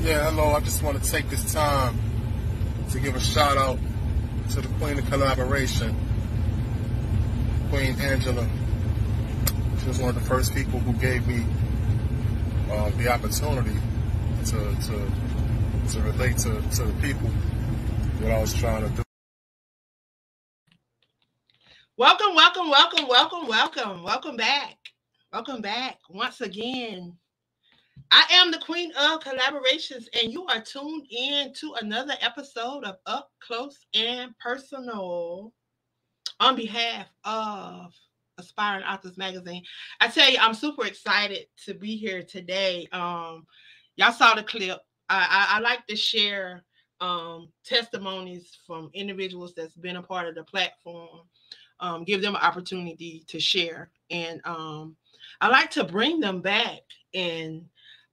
Yeah, hello. I just want to take this time to give a shout out to the Queen of Collaboration, Queen Angela. She was one of the first people who gave me the opportunity to relate to the people what I was trying to do. Welcome back. Welcome back once again. I am the Queen of Collaborations, and you are tuned in to another episode of Up Close and Personal on behalf of Aspiring Authors Magazine. I tell you, I'm super excited to be here today. Y'all saw the clip. I like to share testimonies from individuals that's been a part of the platform, give them an opportunity to share. And I like to bring them back and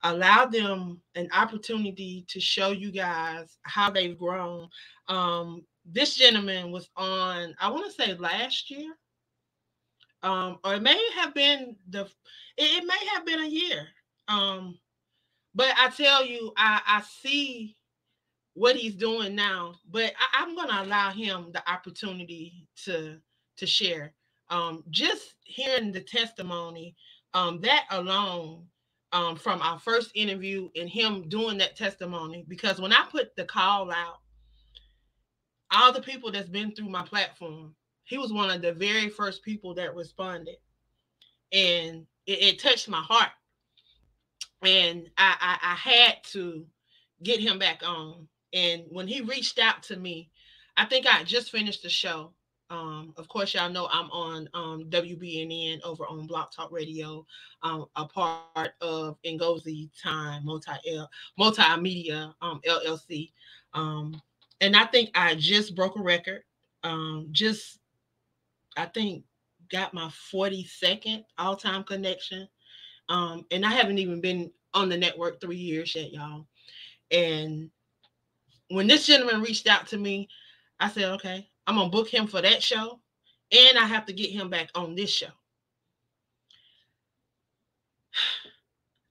allow them an opportunity to show you guys how they've grown. This gentleman was on, I want to say last year, or it may have been it may have been a year. But I tell you, I see what he's doing now, but I'm going to allow him the opportunity to share. Just hearing the testimony, that alone, from our first interview and him doing that testimony, because when I put the call out, all the people that's been through my platform, he was one of the very first people that responded, and it touched my heart, and I had to get him back on. And when he reached out to me, I think I just finished the show. Of course, y'all know I'm on WBNN over on Block Talk Radio, a part of Ngozi Time Multimedia LLC. And I think I just broke a record. I think got my 42nd all-time connection. And I haven't even been on the network 3 years yet, y'all. And when this gentleman reached out to me, I said, okay, I'm going to book him for that show, and I have to get him back on this show.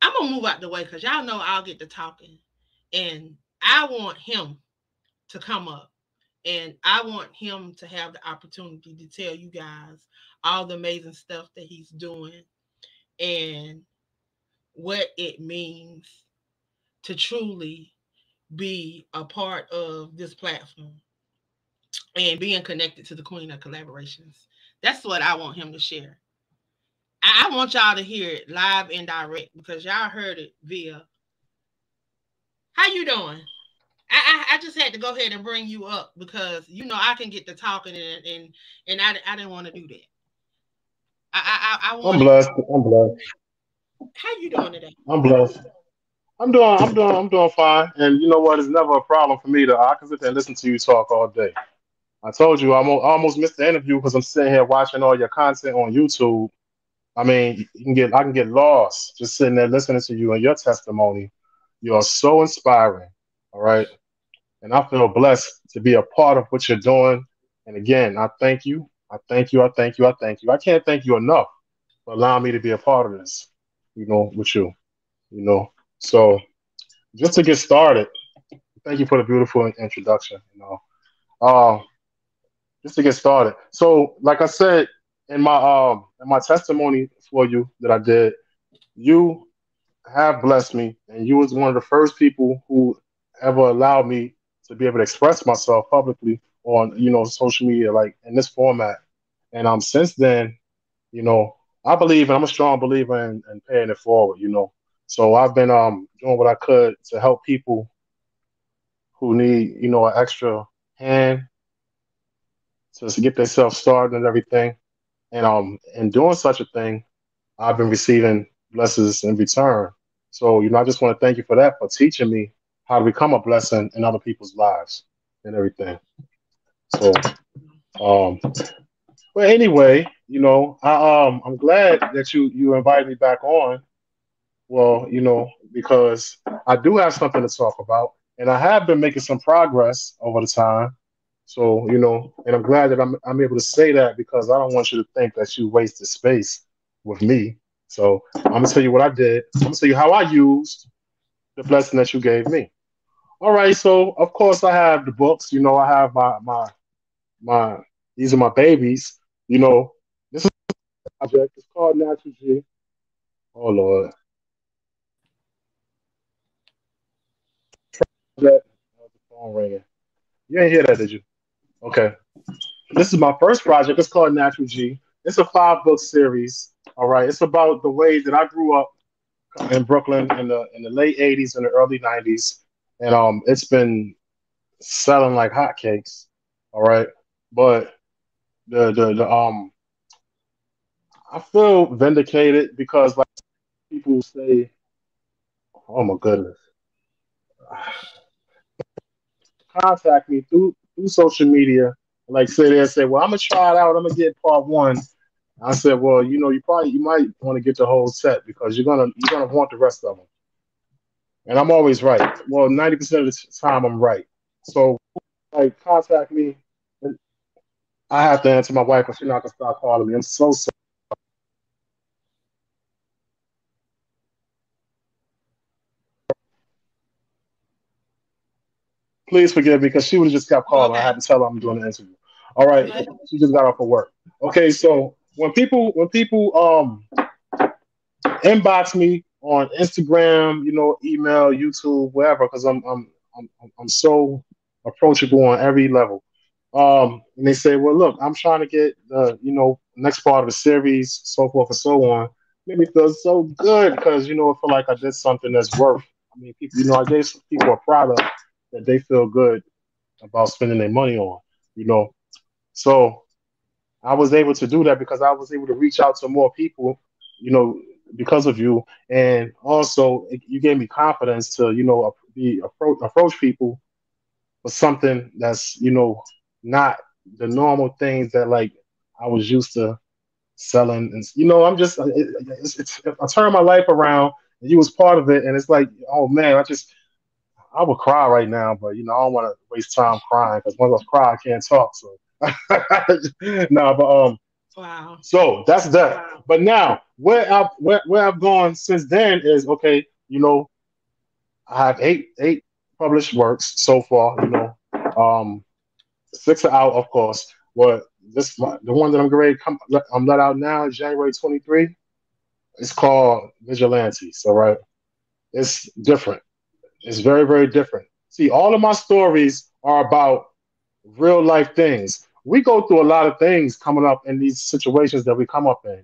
I'm going to move out the way because y'all know I'll get to talking, and I want him to come up, and I want him to have the opportunity to tell you guys all the amazing stuff that he's doing and what it means to truly be a part of this platform and being connected to the Queen of Collaborations. That's what I want him to share. I want y'all to hear it live and direct because y'all heard it via. How you doing? I just had to go ahead and bring you up because I can get to talking and I didn't want to do that. I'm blessed. How you doing today? I'm blessed. I'm doing fine. And you know what? It's never a problem for me I can sit there and listen to you talk all day. I told you I almost missed the interview because I'm sitting here watching all your content on YouTube. I mean, I can get lost just sitting there listening to you and your testimony. You are so inspiring. All right. And I feel blessed to be a part of what you're doing. And again, I thank you. I thank you. I can't thank you enough for allowing me to be a part of this, with you, So just to get started, thank you for the beautiful introduction, just to get started. So like I said, in my testimony for you that I did, you have blessed me, and you was one of the first people who ever allowed me to be able to express myself publicly on, social media, like in this format. And since then, I believe, and I'm a strong believer in paying it forward, So I've been doing what I could to help people who need, an extra hand to get themselves started and everything. And in doing such a thing, I've been receiving blessings in return. So, I just want to thank you for that, for teaching me how to become a blessing in other people's lives and everything. So, but anyway, I'm glad that you invited me back on. Well, because I do have something to talk about, and I have been making some progress over the time. So, and I'm glad that I'm able to say that because I don't want you to think that you wasted space with me. So I'm gonna tell you what I did. I'm gonna tell you how I used the blessing that you gave me. All right, so of course I have the books. I have my these are my babies. You know, this is a project. It's called Natural G. Oh Lord, project. Oh, the phone ringing. You ain't hear that, did you? Okay. This is my first project. It's called Natural G. It's a 5 book series. All right. It's about the ways that I grew up in Brooklyn in the late '80s and the early '90s, and it's been selling like hotcakes. All right, but the I feel vindicated because like people say, oh my goodness, contact me through social media. Like say they say, well, I'm gonna try it out. I'm gonna get part one. I said, well, you might want to get the whole set because you're gonna want the rest of them. And I'm always right. Well, 90% of the time I'm right. So like contact me. And I have to answer my wife, but she's not gonna stop calling me. I'm so sorry. Please forgive me because she would have just kept calling. I Okay. had to tell her I'm doing an interview. All right, Okay. she just got off of work. Okay, so when people inbox me on Instagram, email, YouTube, wherever, because I'm so approachable on every level. And they say, well, look, I'm trying to get the next part of the series, so forth and so on. Made me feel so good because I feel like I did something that's worth. I mean, people, I gave some people a product that they feel good about spending their money on. You know, so I was able to do that because I was able to reach out to more people, you know, because of you, and also you gave me confidence to, approach people for something that's, not the normal things that like I was used to selling, and I'm just, I turned my life around, and you was part of it, and it's like, oh man, I would cry right now, but I don't want to waste time crying because once I cry, I can't talk. So no, but Wow. so that's that. But now where I've gone since then is okay. I have eight published works so far. Six are out, of course. But the one that I'm ready to I'm let out now is January 23. It's called Vigilantes. All right, it's different. It's very very different. See, all of my stories are about real life things. We go through a lot of things coming up in these situations that we come up in,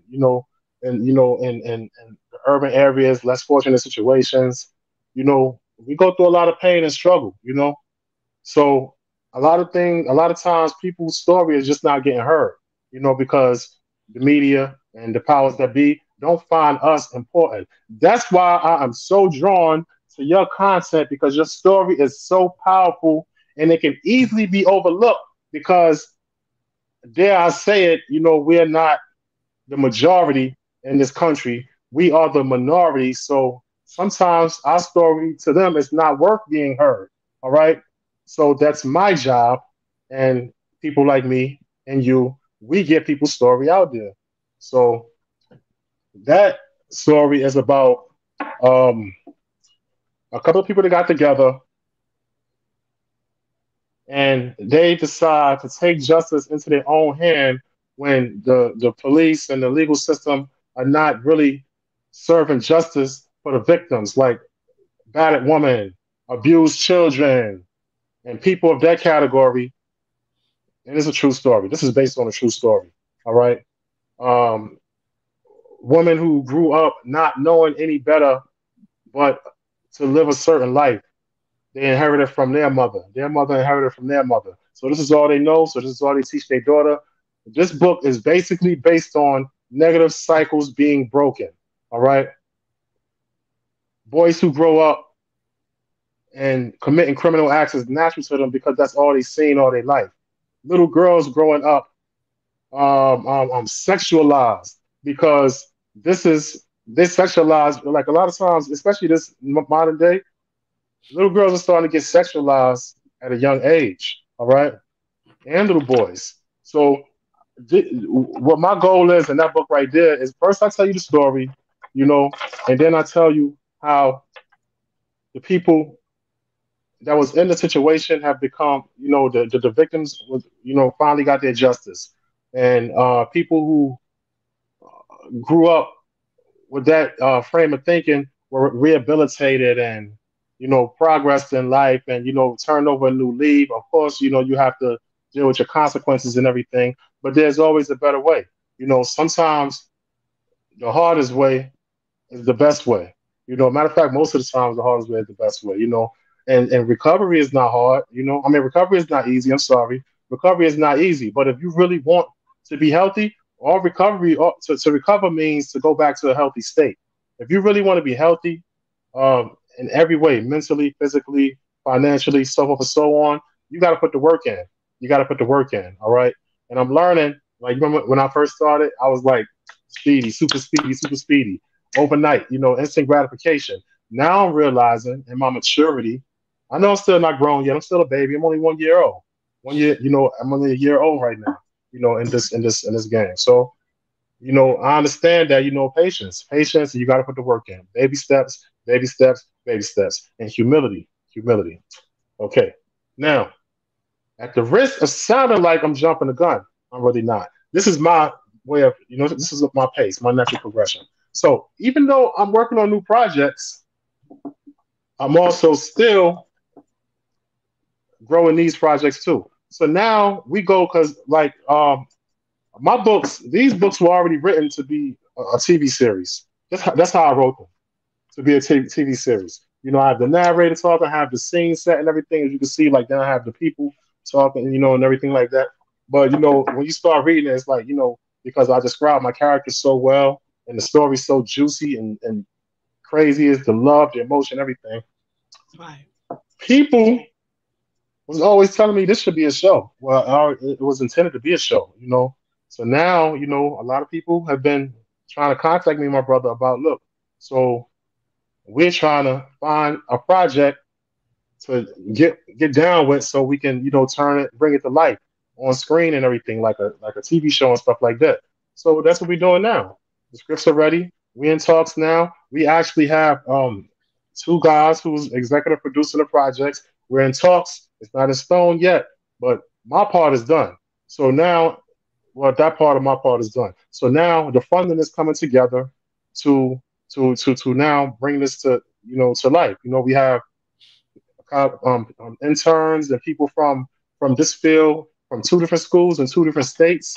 and in the urban areas, less fortunate situations, we go through a lot of pain and struggle, So a lot of times people's story is just not getting heard, because the media and the powers that be don't find us important. That's why I am so drawn to your content because your story is so powerful and it can easily be overlooked because dare I say it, we're not the majority in this country. We are the minority. So sometimes our story to them is not worth being heard. All right. So that's my job. And people like me and you, we get people's story out there. So that story is about um, a couple of people that got together and they decide to take justice into their own hand when the police and the legal system are not really serving justice for the victims, like battered women, abused children, and people of that category. And it's a true story. This is based on a true story. All right. Um, Women who grew up not knowing any better but to live a certain life. They inherited from their mother. Their mother inherited from their mother. So this is all they know. So this is all they teach their daughter. This book is basically based on negative cycles being broken. All right. Boys who grow up and committing criminal acts is natural to them because that's all they've seen all their life. Little girls growing up sexualized because they sexualized like a lot of times, especially this modern day. Little girls are starting to get sexualized at a young age. All right, and little boys. So what my goal is in that book right there is first I tell you the story, you know, and then I tell you how the people that was in the situation have become, the victims was, finally got their justice, and people who grew up with that frame of thinking were rehabilitated and progressed in life and turned over a new leaf. Of course, you have to deal with your consequences and everything, but there's always a better way. Sometimes the hardest way is the best way. Matter of fact, most of the times the hardest way is the best way. And recovery is not hard. I mean, recovery is not easy. I'm sorry, recovery is not easy. But if you really want to be healthy, all recovery to recover means to go back to a healthy state. If you really want to be healthy, in every way, mentally, physically, financially, so forth and so on, you got to put the work in. You got to put the work in. All right. And I'm learning. Like, remember when I first started, I was like speedy, super speedy overnight, instant gratification. Now I'm realizing in my maturity, I know I'm still not grown yet. I'm still a baby. I'm only 1 year old. 1 year, I'm only a year old right now, in this game. So, I understand that, patience, you got to put the work in. Baby steps, baby steps, baby steps, and humility, humility. Okay. Now, at the risk of sounding like I'm jumping the gun, I'm really not. This is my way of, this is my pace, my natural progression. So even though I'm working on new projects, I'm also still growing these projects too. So now we go because my books, these books were already written to be a TV series. That's how I wrote them, to be a TV series. I have the narrator talking, I have the scene set and everything, as you can see. Like then I have the people talking, and everything like that. But when you start reading it, it's like because I describe my characters so well, and the story's so juicy and crazy is the love, the emotion, everything. Right. People was always telling me this should be a show. Well, it was intended to be a show. So now, a lot of people have been trying to contact me, my brother, about look. So we're trying to find a project to get down with, so we can bring it to life on screen and everything, like a TV show and stuff like that. So that's what we're doing now. The scripts are ready. We in talks now. We actually have two guys who's executive producing the projects. We're in talks. It's not in stone yet, but my part is done. So now, well, that part of my part is done. So now the funding is coming together to to now bring this to life. We have interns and people from this field from two different schools in two different states.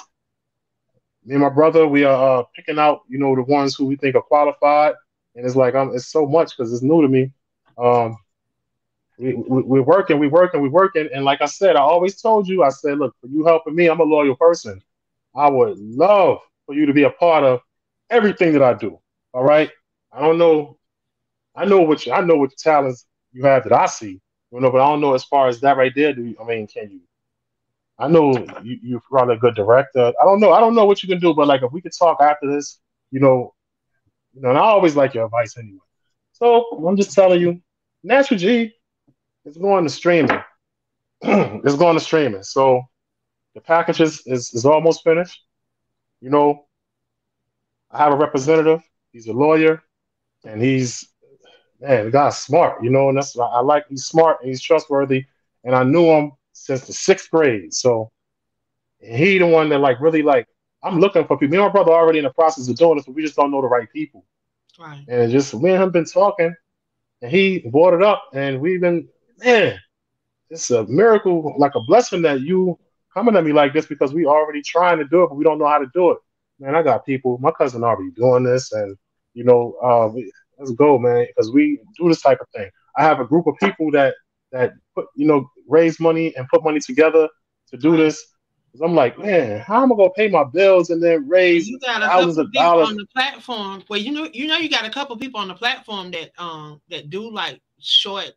Me and my brother, we are picking out the ones who we think are qualified, and it's like it's so much because it's new to me. Um, we're working, we're working, and like I said, I always told you, I said, look, for you helping me, I'm a loyal person. I would love for you to be a part of everything that I do. All right. I don't know. I know what talents you have that I see. But I don't know as far as that right there. I mean, can you? I know you're probably a good director. I don't know. I don't know what you can do, but like if we could talk after this, you know, and I always like your advice anyway. So I'm just telling you, Natural G is going to streaming. It's going to streaming. So the package is almost finished. You know, I have a representative. He's a lawyer, and he's man, the guy's smart. And that's I like. He's smart and he's trustworthy, and I knew him since the sixth grade. So he the one that like really like. I'm looking for people. Me and my brother are already in the process of doing this, but we just don't know the right people. Right. And just me and him been talking, and he brought it up, and we've been man. It's a miracle, like a blessing that you coming at me like this because we already trying to do it, but we don't know how to do it. Man, I got people. My cousin already doing this, and let's go, man, because we do this type of thing. I have a group of people that put raise money and put money together to do Right. this. 'Cause I'm like, man, how am I gonna pay my bills and then And raise you got a thousands couple of of people dollars? on the platform. Well, you got a couple of people on the platform that do like short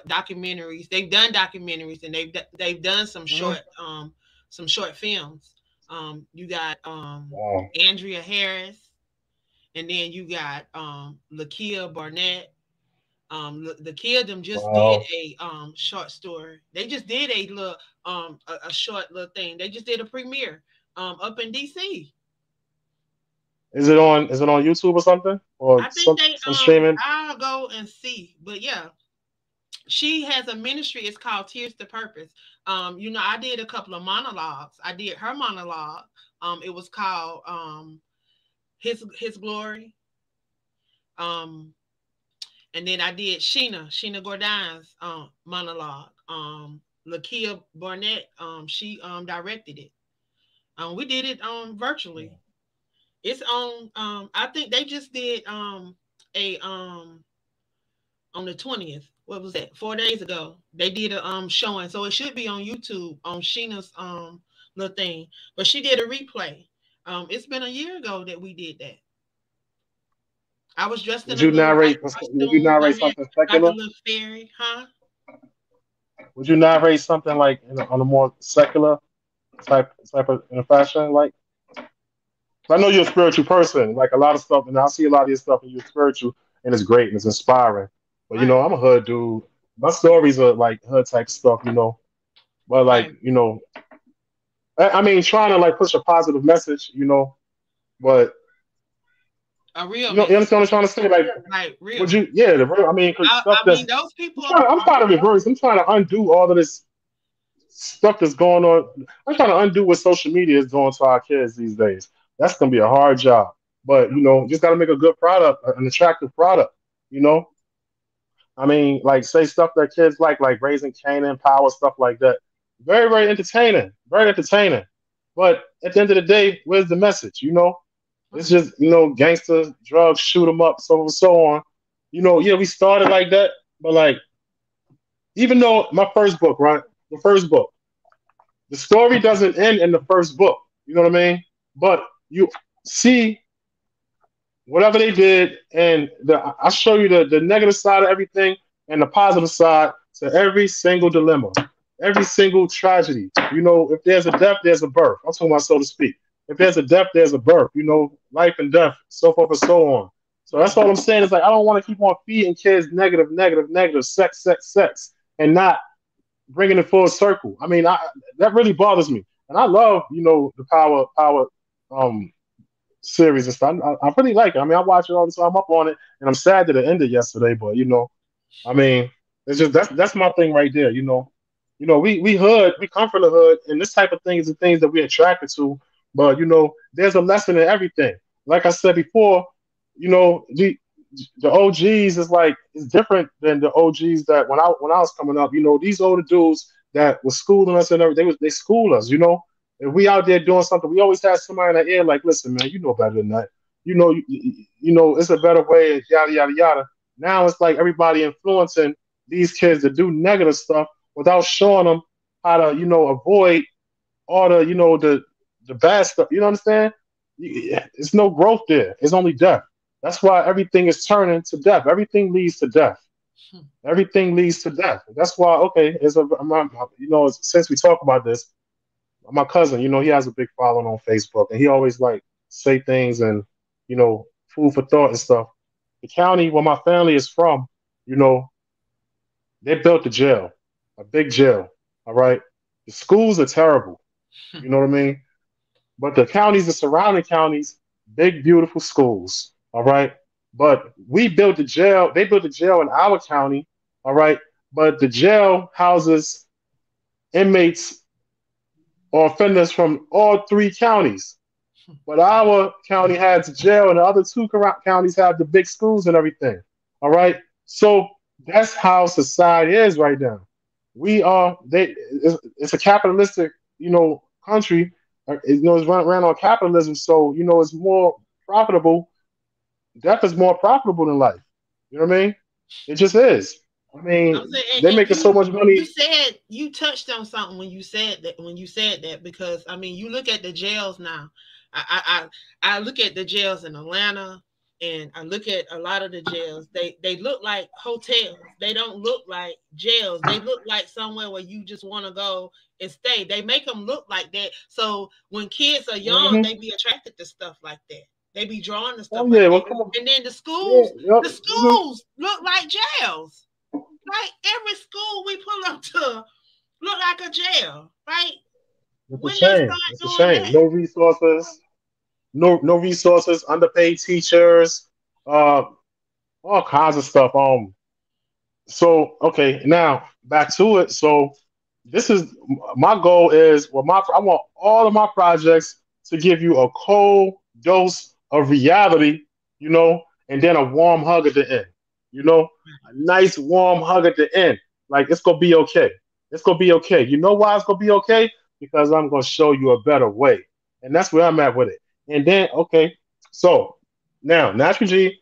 documentaries. They've done documentaries and they've done Mhm. some short films. You got Wow, Andrea Harris, and then you got Lakia Barnett. The kid them just did wow. a short story. They just did a little a short little thing. They just did a premiere up in DC. Is it on YouTube or something or I think they some streaming? I'll go and see. But yeah, she has a ministry. It's called Tears to Purpose. I did a couple of monologues. I did her monologue. It was called His Glory. Um, and then I did Sheena Gordon's monologue. Lakia Barnett, she directed it. We did it virtually. It's on I think they just did a on the 20th. What was that? 4 days ago. They did a showing. So it should be on YouTube on Sheena's little thing. But she did a replay. It's been a year ago that we did that. I was dressed in Would a you little white narrate? Would you costume. I narrate had something like a secular? little fairy, huh? Would you narrate something like on a more secular type of in a fashion? Like, I know you're a spiritual person. Like a lot of stuff, and I see a lot of your stuff, and you're spiritual, and it's great and it's inspiring. But Right, I'm a hood dude. My stories are like hood type stuff. But like, right. I mean, trying to like push a positive message. But A real you message. understand what I'm trying to say? Like, Like would real. you? Yeah, the real. I mean, 'cause stuff I mean that's those people I'm trying to reverse. I'm trying to undo all of this stuff that's going on. I'm trying to undo what social media is doing to our kids these days. That's gonna be a hard job. But just gotta make a good product, an attractive product. You know, I mean, like say stuff that kids like raising Canaan, power, stuff like that. Very, very entertaining. Very entertaining. But at the end of the day, where's the message? It's right. just, gangsters, drugs, shoot them up, so and so on. Yeah, we started like that, but like, even though my first book, right? The first book, the story doesn't end in the first book. You know what I mean? But you see whatever they did, and I show you the negative side of everything and the positive side to every single dilemma, every single tragedy. If there's a death, there's a birth. I'm talking about so to speak. If there's a death, there's a birth. Life and death, so forth and so on. So that's Right. all I'm saying is like I don't want to keep on feeding kids negative, negative, negative, sex, and not bringing it full circle. I mean, that really bothers me, and I love the power um series and stuff. I really like it. I mean, I watch it all the time. I'm up on it, and I'm sad that it ended yesterday. But I mean, it's just that's my thing right there. We hood, we come from the hood, and this type of thing is the things that we're attracted to. But there's a lesson in everything. Like I said before, the OGs is like is different than the OGs that when I was coming up. These older dudes that was schooling us and everything, they school us. If we out there doing something, we always have somebody in the ear like, listen, man, you know better than that. It's a better way, yada yada yada. Now it's like everybody influencing these kids to do negative stuff without showing them how to, avoid all the bad stuff. You know what I'm saying? It's no growth there. It's only death. That's why everything is turning to death. Everything leads to death. Hmm. Everything leads to death. That's why, okay, since we talk about this, my cousin, he has a big following on Facebook, and he always like say things and food for thought and stuff. The county where my family is from, you know, they built a jail, a big jail. All right, the schools are terrible. You know what I mean? But the counties, the surrounding counties, big beautiful schools. All right, but we built the jail. They built the jail in our county. All right, but the jail houses inmates or offenders from all three counties. But our county has a jail, and the other two counties have the big schools and everything. All right, so that's how society is right now. We are they. It's a capitalistic, country. It's ran on capitalism, so it's more profitable. Death is more profitable than life. You know what I mean? It just is. I I'm mean, saying, they're and making so much you money. said you touched on something when you said that because I mean you look at the jails now. I look at the jails in Atlanta and I look at a lot of the jails. They look like hotels. They don't look like jails. They look like somewhere where you just want to go and stay. They make them look like that. So when kids are young, Hmm. they be attracted to stuff like that. They be drawn to Oh stuff like yeah, that. well come on. And then Yeah, yep. the Hmm. schools look like jails. Like every school we pull up to look like a jail. Right? It's a When they shame. start It's a doing shame. that, No resources. no resources, underpaid teachers, uh, all kinds of stuff. So okay, now back to it. So this is my goal is well, my I want all of my projects to give you a cold dose of reality, you know, and then a warm hug at the end, you know, a nice warm hug at the end. Like it's gonna be okay. It's gonna be okay. You know why it's gonna be okay? Because I'm gonna show you a better way, and that's where I'm at with it. And then okay, so now Natural G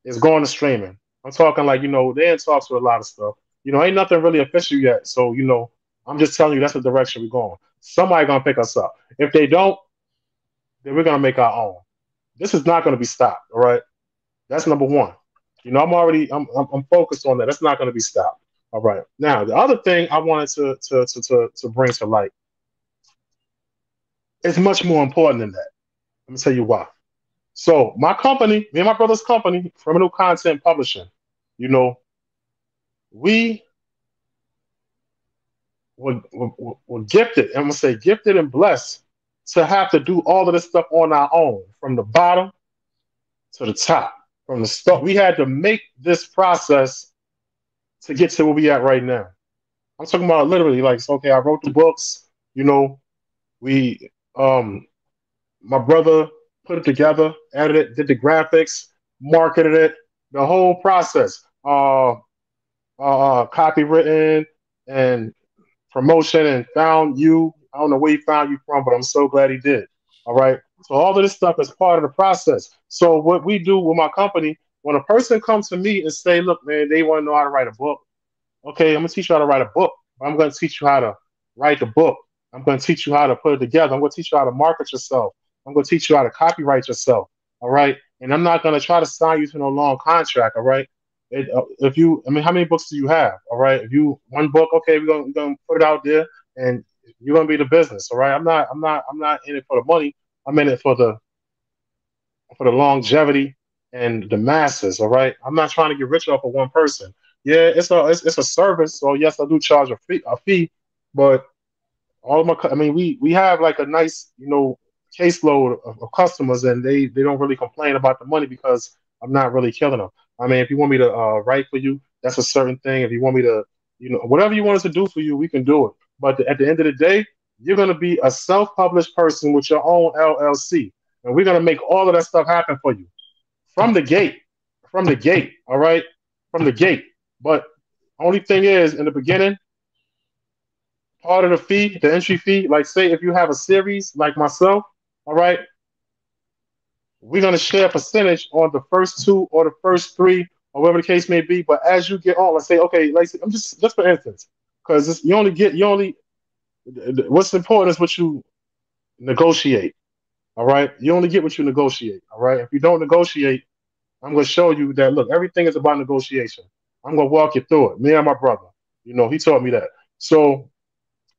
is going to streaming. I'm talking like, they in talks with a lot of stuff. Ain't nothing really official yet. So, I'm just telling you that's the direction we're going. Somebody gonna pick us up. If they don't, then we're gonna make our own. This is not gonna be stopped. All right. That's number one. I'm focused on that. That's not gonna be stopped. All right. Now the other thing I wanted to bring to light is much more important than that. Let me tell you why. So my company, me and my brother's company, Criminal Content Publishing, you know, we were gifted, and I'm gonna say gifted and blessed to have to do all of this stuff on our own, from the bottom to the top, from the start. We had to make this process to get to where we at right now. I'm talking about literally, like, so, okay, I wrote the books, you know, we, my brother put it together, edited it, did the graphics, marketed it, the whole process, copywritten and promotion and found you. I don't know where he found you from, but I'm so glad he did. All right. So all of this stuff is part of the process. So what we do with my company, when a person comes to me and say, look, man, they want to know how to write a book. Okay, I'm gonna teach you how to write a book. I'm gonna teach you how to write the book. I'm gonna teach you how to put it together. I'm gonna teach you how to market yourself. I'm gonna teach you how to copyright yourself. All right. And I'm not gonna try to sign you to no long contract. All right. If you, I mean, how many books do you have? All right. If you one book, okay, we're gonna put it out there, and you're gonna be the business. All right. I'm not in it for the money. I'm in it for the longevity and the masses. All right. I'm not trying to get rich off of one person. Yeah, it's a service. So yes, I do charge a fee, but all of I mean, we have like a nice, caseload of customers, and they don't really complain about the money because I'm not really killing them. I mean, if you want me to write for you, that's a certain thing. If you want me to, whatever you want us to do for you, we can do it. But at the end of the day, you're going to be a self-published person with your own LLC, and we're going to make all of that stuff happen for you from the gate, from the gate. All right, from the gate. But only thing is, in the beginning, part of the fee, the entry fee, like say if you have a series like myself, all right, we're gonna share a percentage on the first two or the first three or whatever the case may be. But as you get on, let's say, okay, like I'm just for instance, because you only what's important is what you negotiate. All right, you only get what you negotiate. All right, if you don't negotiate, I'm gonna show you that look, everything is about negotiation. I'm gonna walk you through it. Me and my brother, he taught me that. So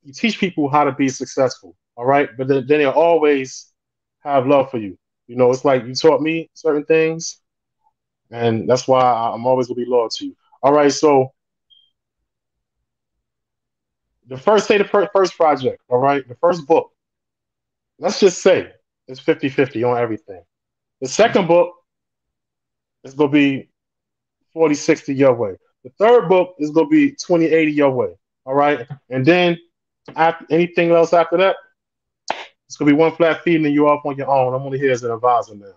you teach people how to be successful, all right? But then they'll always have love for you. It's like you taught me certain things, and that's why I'm always gonna be loyal to you. All right, so the first say the first project, all right, the first book, let's just say it's 50-50 on everything. The second book is gonna be 40-60 your way. The third book is gonna be 20-80 your way. All right, and then after anything else after that, it's gonna be one flat fee, and then you're off on your own. I'm only here as an advisor now,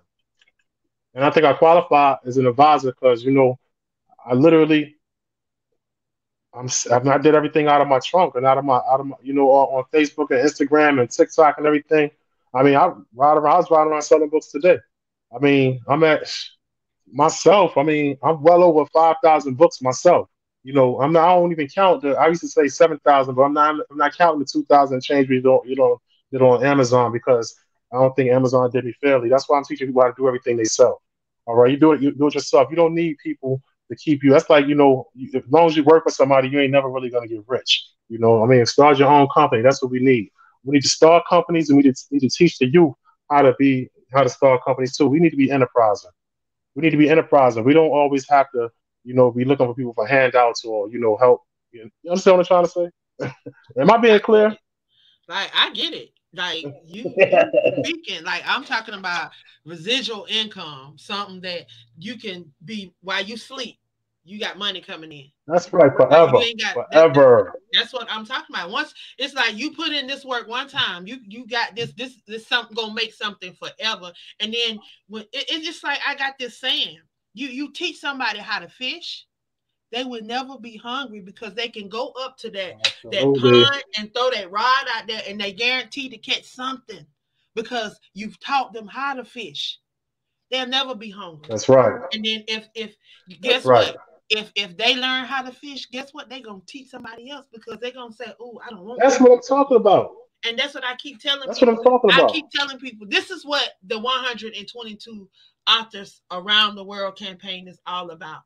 and I think I qualify as an advisor because I literally I did everything out of my trunk and out of my on Facebook and Instagram and TikTok and everything. I mean, I was riding around selling books today. I mean, I'm at myself. I mean, I'm well over 5,000 books myself. I'm not. I don't even count the. I used to say 7,000, but I'm not counting the 2,000 change did on Amazon because I don't think Amazon did me fairly. That's why I'm teaching people how to do everything they sell. All right, you do it yourself. You don't need people to keep you. That's like as long as you work for somebody, you ain't never really gonna get rich. I mean, start your own company. That's what we need. We need to start companies, and we need to teach the youth how to start companies too. We need to be enterprising. We need to be enterprising. We don't always have to, be looking for people for handouts or, help. You understand what I'm trying to say? Am I being clear? Like I get it. Like you speaking, like I'm talking about residual income, something that you can be while you sleep, you got money coming in. That's right. Like you Forever. ain't got Forever. that's what I'm talking about. Once it's like you put in this work one time, you got this something gonna make something forever. And then when it's just like I got this saying, you teach somebody how to fish, they will never be hungry because they can go up to that Absolutely. pond and throw that rod out there and they guarantee to catch something because you've taught them how to fish. They'll never be hungry. That's right. And then if That's guess right. what? If they learn how to fish, guess what? They're gonna teach somebody else because they're gonna say, "Oh, I don't want That's that." what I'm talking about. And that's what I keep telling That's what I'm people. talking I about. keep telling people this is what the 122 authors around the world campaign is all about.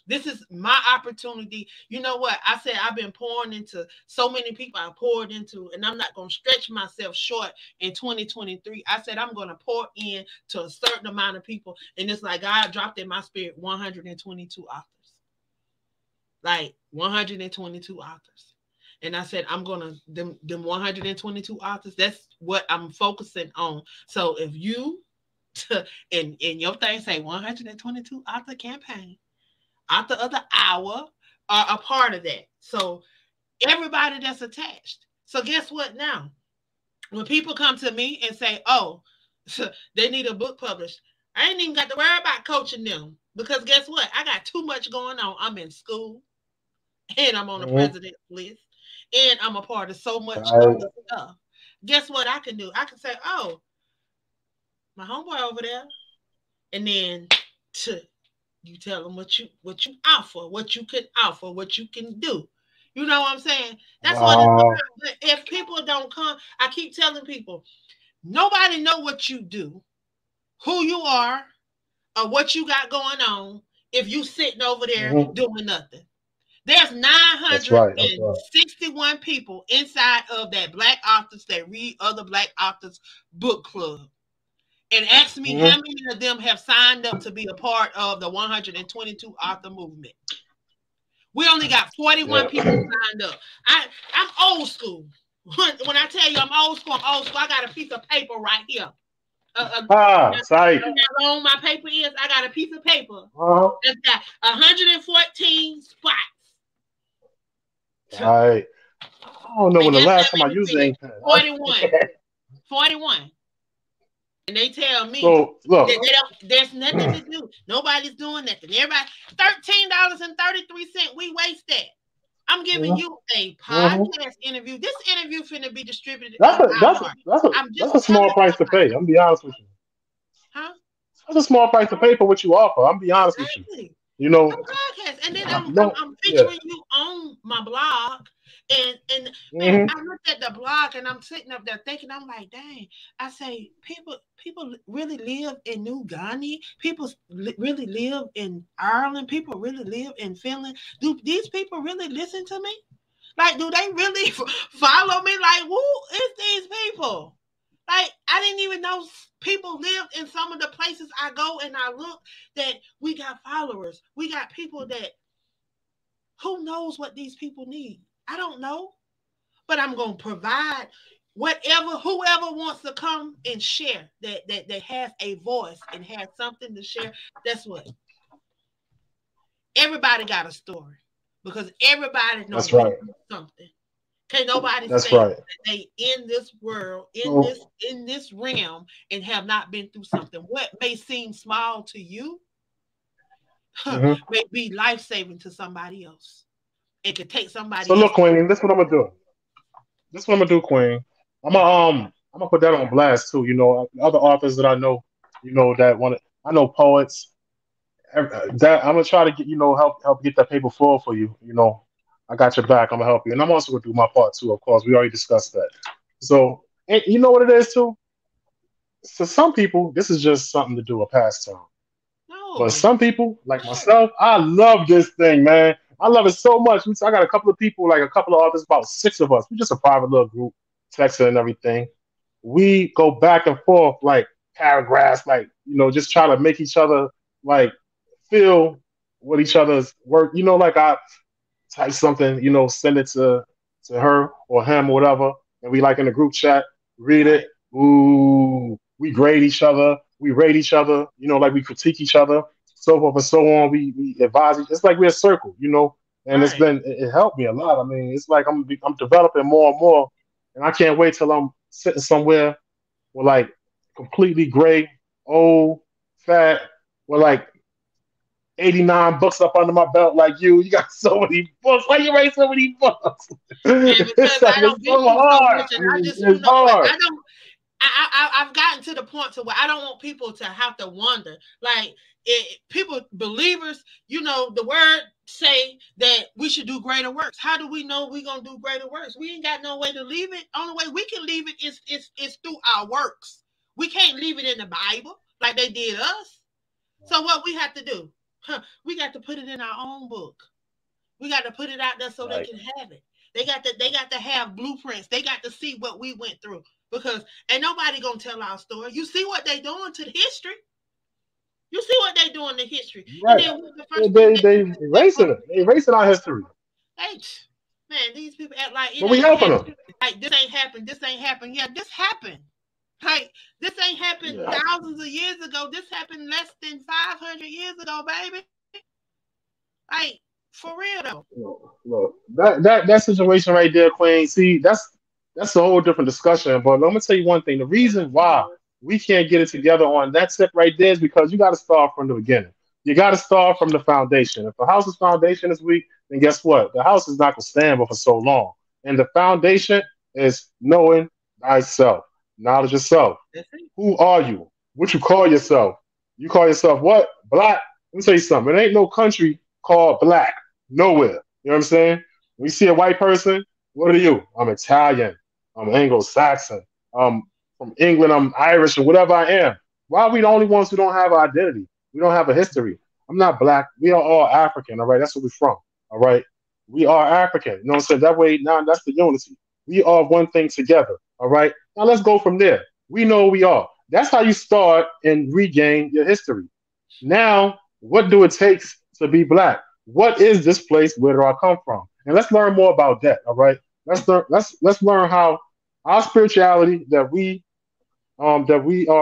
This is my opportunity. You know what? I said I've been pouring into so many people I poured into, and I'm not going to stretch myself short in 2023. I said I'm going to pour in to a certain amount of people. And it's like God dropped in my spirit 122 authors. Like 122 authors. And I said, I'm gonna them 122 authors. That's what I'm focusing on. So if you in your thing say 122 author campaign, author of the hour are a part of that. So everybody that's attached. So guess what now? When people come to me and say, oh, they need a book published, I ain't even got to worry about coaching them because guess what? I got too much going on. I'm in school and I'm on the Hmm. president's list and I'm a part of so much Right. other stuff. Guess what I can do? I can say, oh, my homeboy over there, and then to you tell them what you offer, what you can offer, what you can do. You know what I'm saying? That's what it's Wow. about. But if people don't come, I keep telling people, nobody know what you do, who you are, or what you got going on if you sitting over there Hmm. doing nothing. There's That's right. That's right. 961 people inside of that Black authors that read other Black authors book club. And ask me how Hmm. many of them have signed up to be a part of the 122 author movement. We only got 41 Yeah. people signed up. I'm old school. When I tell you I'm old school, I'm old school. I got a piece of paper right here. Ah, sight. How long my paper is? I got a piece of paper Uh-huh. that's got 114 spots. Right. I don't know And when the guess how last time I many used the finished? ink pen. 41. 41. And they tell me So look. that they don't. There's nothing to do. Nobody's doing nothing. Everybody, $13.33. We waste that. I'm giving Mhm. you a Mhm. podcast interview. This interview finna be distributed That's in a that's a Walmart. that's a I'm that's just a telling small price to somebody, pay. I'm gonna be honest with you. huh? That's a small price to pay for what you offer. I'm gonna be honest with you. Exactly. You A know, podcast, and then I'm, I'm no, I'm yeah. featuring you on my blog, and man, Hmm. I looked at the blog and I'm sitting up there thinking, I'm like, dang, I say people really live in New Ghana, people really live in Ireland, people really live in Finland. Do these people really listen to me? Like, do they really follow me? Like, who is these people? Like, I didn't even know people lived in some of the places I go and I look that we got followers. We got people that who knows what these people need? I don't know, but I'm gonna provide whatever whoever wants to come and share that has a voice and has something to share. That's what everybody got a story because everybody know That's been right. through something. Can't nobody That's say right. that they in this world, So, in this realm, and have not been through something. What may seem small to you mhm. may be life saving to somebody else. It could take So somebody else. look, Queen. This is what I'm gonna do. This is what I'm gonna do, Queen. Yeah. I'm gonna put that on blast too. You know, other authors that I know. You know that want. I know poets. That I'm gonna try to get. You know, help get that paper full for you. You know, I got your back. I'm gonna help you, and I'm also gonna do my part too. Of course, we already discussed that. So, and you know what it is too. So some people, this is just something to do, a pastime. But No. some people, like myself, I love this thing, man. I love it so much. I got a couple of people, like a couple of authors, about six of us. We just a private little group, texting and everything. We go back and forth like paragraphs, like just try to make each other like feel what each other's work. Like I type something, send it to her or him or whatever, and we like in the group chat. read it. Right. Ooh, we grade each other. We rate each other. Like we critique each other, so forth and so on. We advise. It's like we're a circle, and Right. it helped me a lot. I mean, it's like I'm developing more and more, and I can't wait till I'm sitting somewhere with like completely gray, old, fat, with like 89 books up under my belt like you. You got so many books. Why you write so many books? And It's because like I it's don't been so through so hard. much, and I just, It's hard. I don't. I've gotten to the point to where I don't want people to have to wonder. Like people, believers, the word say that we should do greater works. How do we know we're gonna do greater works? We ain't got no way to leave it. Only way we can leave it is through our works. We can't leave it in the Bible like they did us. So what we have to do? We got to put it in our own book. We got to put it out there so they Like, can have it. They got to have blueprints. They got to see what we went through because ain't nobody gonna tell our story. You see what they doing to the history. You see what they doing to history. And right. then what's the They, first thing they, they they do? They erasing it. They erasing our history. hey, man, these people act like it But we ain't helping happened. them. Like this ain't happened. This ain't happened. Yeah, this happened. Like this ain't happened Yeah. thousands of years ago. This happened less than 500 years ago, baby. Like for real though. Look, that situation right there, Queen. See, that's a whole different discussion. But let me tell you one thing: the Yeah, reason let's get why to it. we can't get it together on that tip right there is because you got to start from the beginning. You got to start from the foundation. If the house's foundation is weak, then guess what? The house is not going to stand but for so long. And the foundation is knowing thyself, knowledge of self. That's it. Who are you? What you call yourself? You call yourself what? Black? Let me tell you something. It ain't no country called black. Nowhere. You know what I'm saying? When you see a white person, what are you? I'm Italian. I'm Anglo-Saxon. I'm from England. I'm Irish or whatever I am. Why are we the only ones who don't have an identity? We don't have a history. I'm not black. We are all African. All right. That's where we're from. All right. We are African. You know what I'm saying? That way, now that's the unity. We are one thing together. All right. Now let's go from there. We know who we are. That's how you start and regain your history. Now, what do it take to be black? What is this place? Where do I come from? And let's learn more about that. All right. Let's learn how our spirituality that we are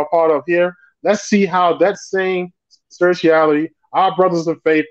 a part of here. Let's see how that same spirituality, our brothers in faith,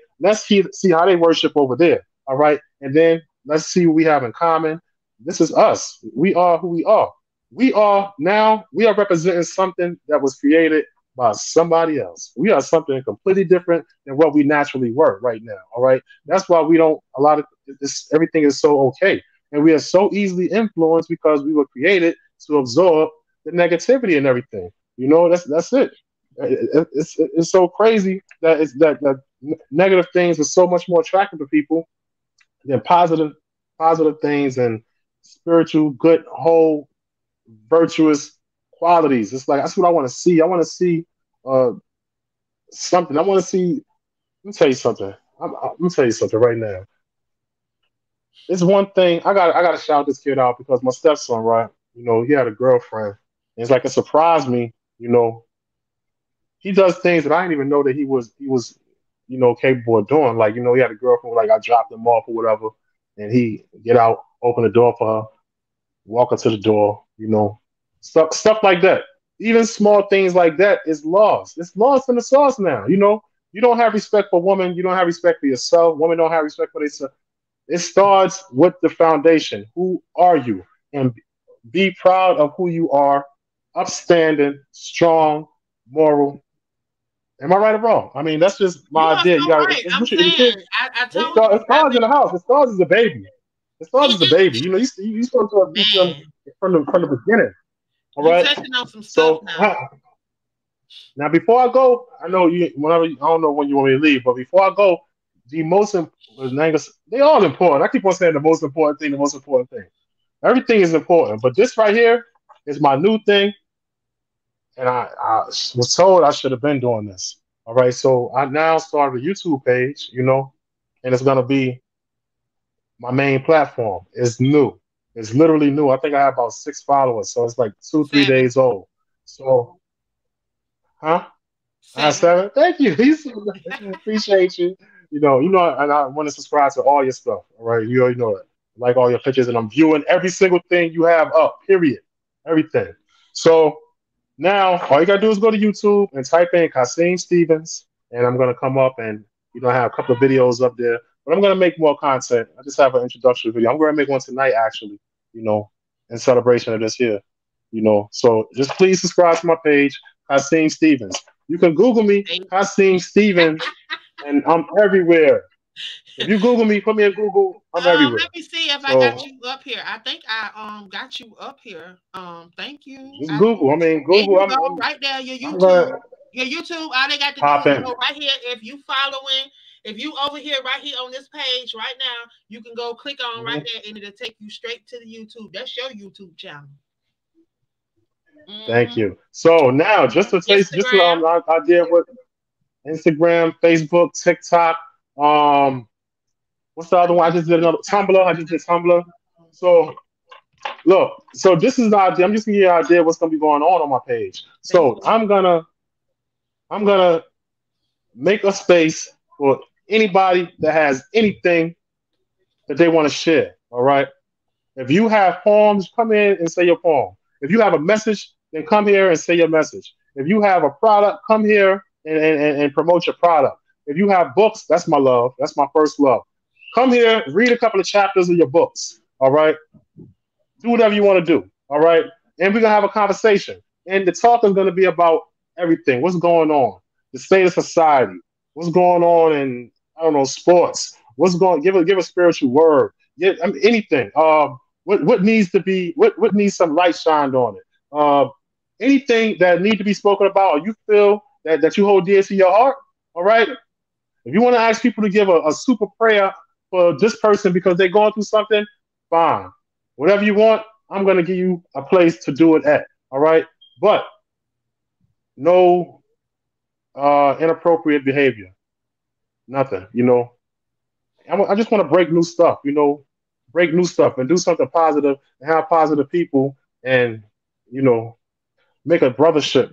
see how they worship over there. All right. And then let's see what we have in common. This is us. We are who we are. We are representing something that was created by somebody else. We are something completely different than what we naturally were right now. All right. That's why we don't, a lot of this, everything is so okay. And we are so easily influenced because we were created to absorb the negativity and everything. That's it. It's so crazy that that negative things are so much more attractive to people than positive things and spiritual, good, whole, virtuous qualities. It's like that's what I want to see. I want to see uh, something. I want to see. Let me tell you something. Let me tell you something right now. It's one thing I got to shout this kid out because my stepson, right? He had a girlfriend. And it's like it surprised me. He does things that I didn't even know that he was capable of doing. Like he had a girlfriend. Like I dropped him off or whatever, and he get out, open the door for her, walk her to the door. Stuff like that. Even small things like that is lost. It's lost in the sauce now. You don't have respect for women. You don't have respect for yourself. Women don't have respect for themselves. It starts with the foundation. Who are you? And be proud of who you are. Upstanding, strong, moral. Am I right or wrong? I mean, that's just You my are idea. You so got right. it's I'm what you kid. saying, I told It you. I starts in the mean, house. It starts as a baby. It starts as a it, baby. You supposed to teach them man, from the beginning. All you right. touching on some stuff So now. now before I go, I know you. Whenever I don't know when you want me to leave, but before I go, the most they all important. I keep on saying the most important thing. The most important thing. Everything is important, but this right here is my new thing, and I was told I should have been doing this. All right, so I now started a YouTube page, and it's gonna be my main platform. It's new. It's literally new. I think I have about 6 followers, so it's like 2, 3 7, days old. So, huh? I have 7. 7. Thank you. Appreciate you. And I want to subscribe to all your stuff. All right, you already know it. I like all your pictures, and I'm viewing every single thing you have up. Period. everything. So now all you gotta do is go to YouTube and type in Kasim Stevens, and I'm gonna come up and I have a couple of videos up there. But I'm gonna make more content. I just have an introductory video. I'm gonna make one tonight actually, you know, in celebration of this here. So just please subscribe to my page, Kasim Stevens. You can Google me, Kasim Stevens, and I'm everywhere. If you Google me, put me in Google, I'm everywhere. Let me see if I got So you up here. I think I got you up here. Thank you. just Google. I mean, There Google. you I'm go, I'm right there. Your I'm gonna YouTube. Your YouTube. All they got to do pop is in. go right here. If you following, if you over here, right here on this page, right now, you can go click on right Mhm. there, and it'll take you straight to the YouTube. That's your YouTube channel. Thank Mm-hmm. you. So now, just to taste, just to Instagram. I did what Instagram, Facebook, TikTok. Um, what's the I other one? I got just did another TikTok. Tumblr. I just did Tumblr. So look, so this is the idea. I'm just giving you an idea what's gonna be going on my page. So Facebook. I'm gonna make a space for anybody that has anything that they want to share. All right. If you have poems, come in and say your poem. If you have a message, then come here and say your message. If you have a product, come here and promote your product. If you have books, that's my love. That's my first love. Come here, read a couple of chapters of your books. All right. Do whatever you want to do. All right. And we're going to have a conversation. And the talk is going to be about everything. What's going on? The state of society. What's going on in, I don't know, sports? What's going give a spiritual word. Yeah, I mean, anything. What needs to be what needs some light shined on it. Anything that need to be spoken about, or you feel that you hold dear to your heart. All right. If you want to ask people to give a super prayer for this person because they're going through something, fine. Whatever you want, I'm going to give you a place to do it at. All right. But no inappropriate behavior. Nothing. I just want to break new stuff. Break new stuff and do something positive and have positive people and, you know, make a brothership,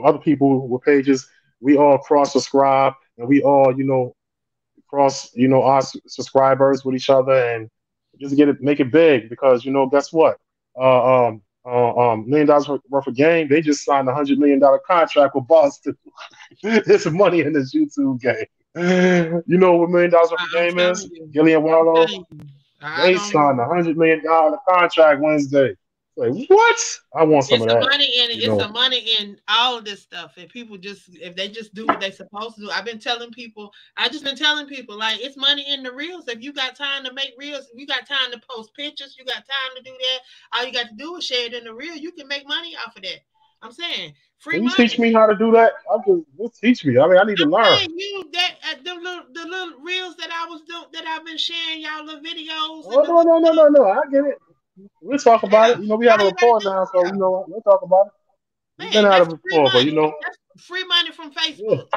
other people with pages. We all cross subscribe and we all, cross, our subscribers with each other and just make it big because guess what? $1 million worth of game. They just signed $100 million contract with Boston. There's some money in this YouTube game. You know what $1 million worth of I'm game telling is? you. Gillian I'm Wallow. telling you. I They don't. signed $100 million contract Wednesday. Like what? I want some It's of a that. money in it. You It's a know. money in all of this stuff. And people just, if they just do what they're supposed to do. I've been telling people, I just been telling people, like, it's money in the reels. If you got time to make reels, if you got time to post pictures, you got time to do that. All you got to do is share it in the reel. You can make money off of that. I'm saying free Can you money. teach me how to do that? Just teach me. I mean, I need to I'm learn. saying you that the little reels that I was doing that I've been sharing y'all the videos Oh and the no little no no no no! I get it. We'll talk about yeah. it. We have All a you gotta rapport do, now, so yeah. we'll talk about it. We've been Man, out of that's free rapport, but money. That's free money from yeah, Facebook.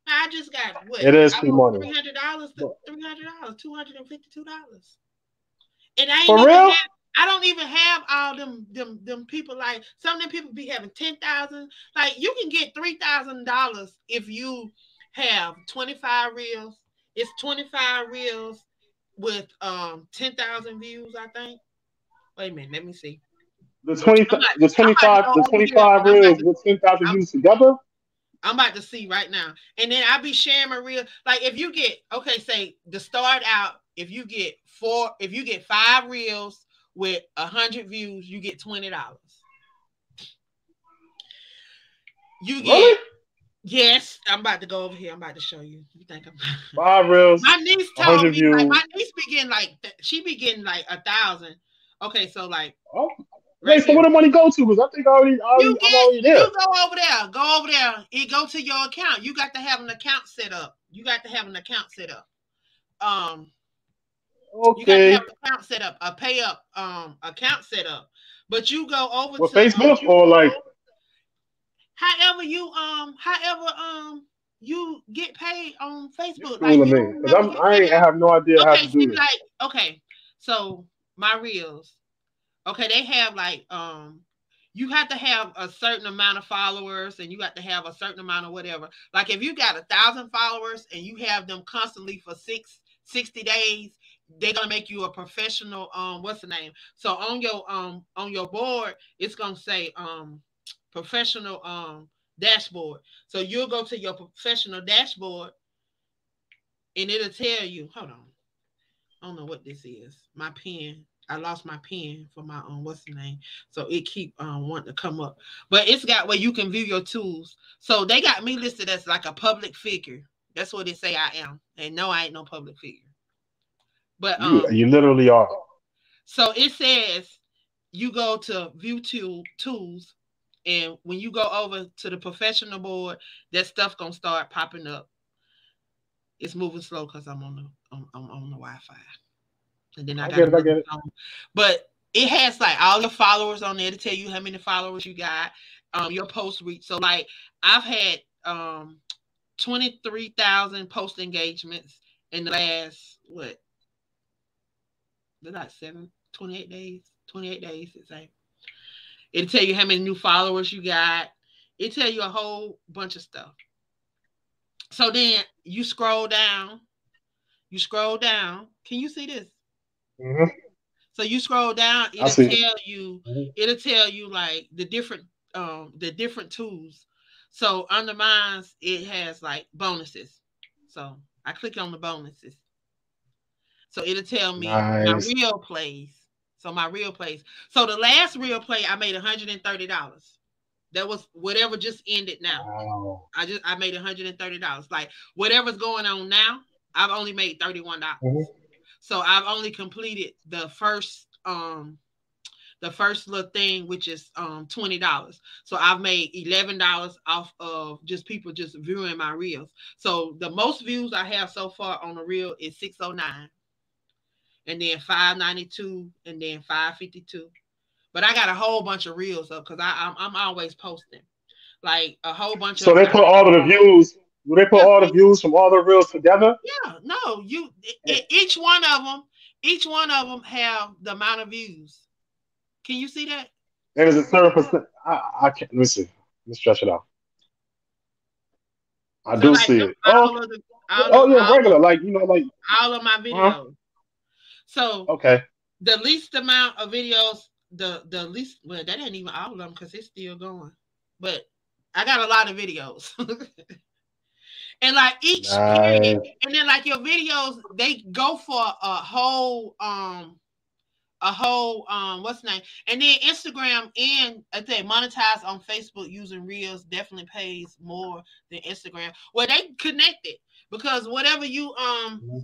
I just got what? it is free Almost money. $300 to But $300, $252. And I ain't for even real, have I don't even have all them people like some of them people be having 10,000. Like you can get $3,000 if you have 25 reels. It's 25 reels with 10,000 views, I think. Wait a minute, let me see. the twenty I'm about the I'm twenty about to five go the over twenty here five and I'm about reels to with 10,000 I'm views together. I'm about to see right now. And then I'll be sharing my reel. Like if you get, okay, say to start out, if you get 5 reels with 100 views, you get $20. You get, Really? yes, I'm about to go over here. I'm about to show you. You think I'm 5 reels, my niece told 100 me like my views. niece be getting like she be getting like 1,000. Okay, so like Oh, right wait. So here. where the money go to? Because I think I'm already there. You go over there. Go over there. It go to your account. You got to have an account set up. You got to have an account set up. Um, you got to have Okay. an account set up, a pay up account set up. But you go over With to Facebook or like however you get paid on you Facebook. Like fooling you me? don't Because remember you I share. have no idea how Okay, to do see, this. like, okay, so my reels, okay, they have like you have to have a certain amount of followers and you got to have a certain amount of whatever. Like if you got 1,000 followers and you have them constantly for 60 days, they're gonna make you a professional. What's the name? So on your board, it's gonna say professional dashboard. So you'll go to your professional dashboard, and it'll tell you. Hold on. I don't know what this is. My pen. I lost my pen for my what's the name? So it keep wanting to come up. But it's got where you can view your tools. So they got me listed as like a public figure. That's what they say I am. And no, I ain't no public figure. But You literally are. so it says you go to view tools, and when you go over to the professional board, that stuff gonna start popping up. It's moving slow because I'm on the Wi-Fi. And then I I got get it. I another get it. phone. But it has like all your followers on there to tell you how many followers you got, your post reach. So like I've had 23,000 post engagements in the last what? They're not 28 days. 28 days, it's like. It'll tell you how many new followers you got. It'll tell you a whole bunch of stuff. So then you scroll down. You scroll down. Can you see this? Mm-hmm. So you scroll down, I see. it'll tell you like the different tools. So under mine, it has like bonuses. So I click on the bonuses. So it'll tell me my Nice. real plays. So my real plays. So the last real play I made $130. That was whatever just ended now. Wow. I made $130. Like whatever's going on now, I've only made $31. Mm-hmm. So I've only completed the first little thing, which is $20. So I've made $11 off of just people just viewing my reels. So the most views I have so far on a reel is 609, and then 592, and then 552. But I got a whole bunch of reels up because I'm always posting like a whole bunch So of they put all of the views. Do they put yeah, all the views from all the reels together? yeah, no, And, each one of them have the amount of views. Can you see that? and there's a certain percent. I can't. Let me see. Let me stretch it out. I So do like see them it. Oh, all of the oh yeah, regular. Like like. all of my Huh? videos. So Okay. the least amount of videos, the least, well, that ain't even all of them because it's still going. But I got a lot of videos. And like each period, Nice. and then like your videos, they go for a whole what's the name, and then Instagram, and I think monetize on Facebook using reels definitely pays more than Instagram. Well, they connected because whatever you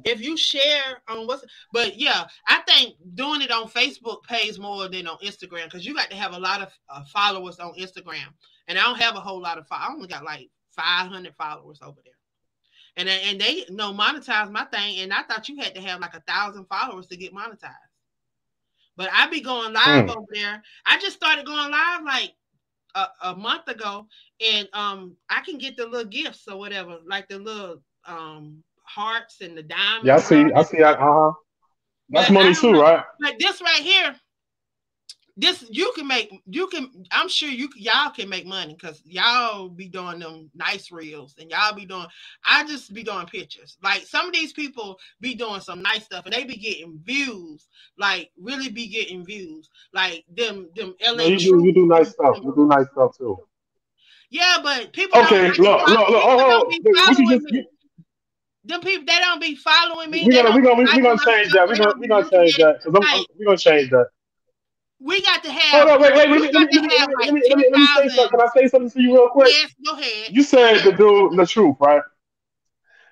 if you share on what's, but yeah, I think doing it on Facebook pays more than on Instagram because you got to have a lot of followers on Instagram, and I don't have a whole lot of I only got like 500 followers over there. And they monetize my thing, and I thought you had to have like 1,000 followers to get monetized. But I be going live Mm. over there. I just started going live like a month ago, and I can get the little gifts or whatever, like the little hearts and the Yeah, I diamonds and all see. I that see that. stuff. Uh huh. That's But I money don't too, know. right? Like this right here, this you can I'm sure y'all can make money because y'all be doing them nice reels, and y'all be doing, I just be doing pictures. Like some of these people be doing some nice stuff, and they be getting views, like really be getting views, like them No, LA you do. True. You do nice stuff. You do nice stuff too. Yeah, but people don't Okay. like Look. Look. Look. people don't Oh, be oh. We should following just. me. Them people, they don't be following me, We they gonna. don't We be gonna. We liking gonna my change stuff, that. they don't We be gonna looking change at it. that because Like we gonna change that. we got to Hold have on. Wait. Wait. Let we me. Let got me. to Let me. have like Let me say something. 10,000. Can I say something to you real quick? Yes, go ahead. You said the dude, the truth, right?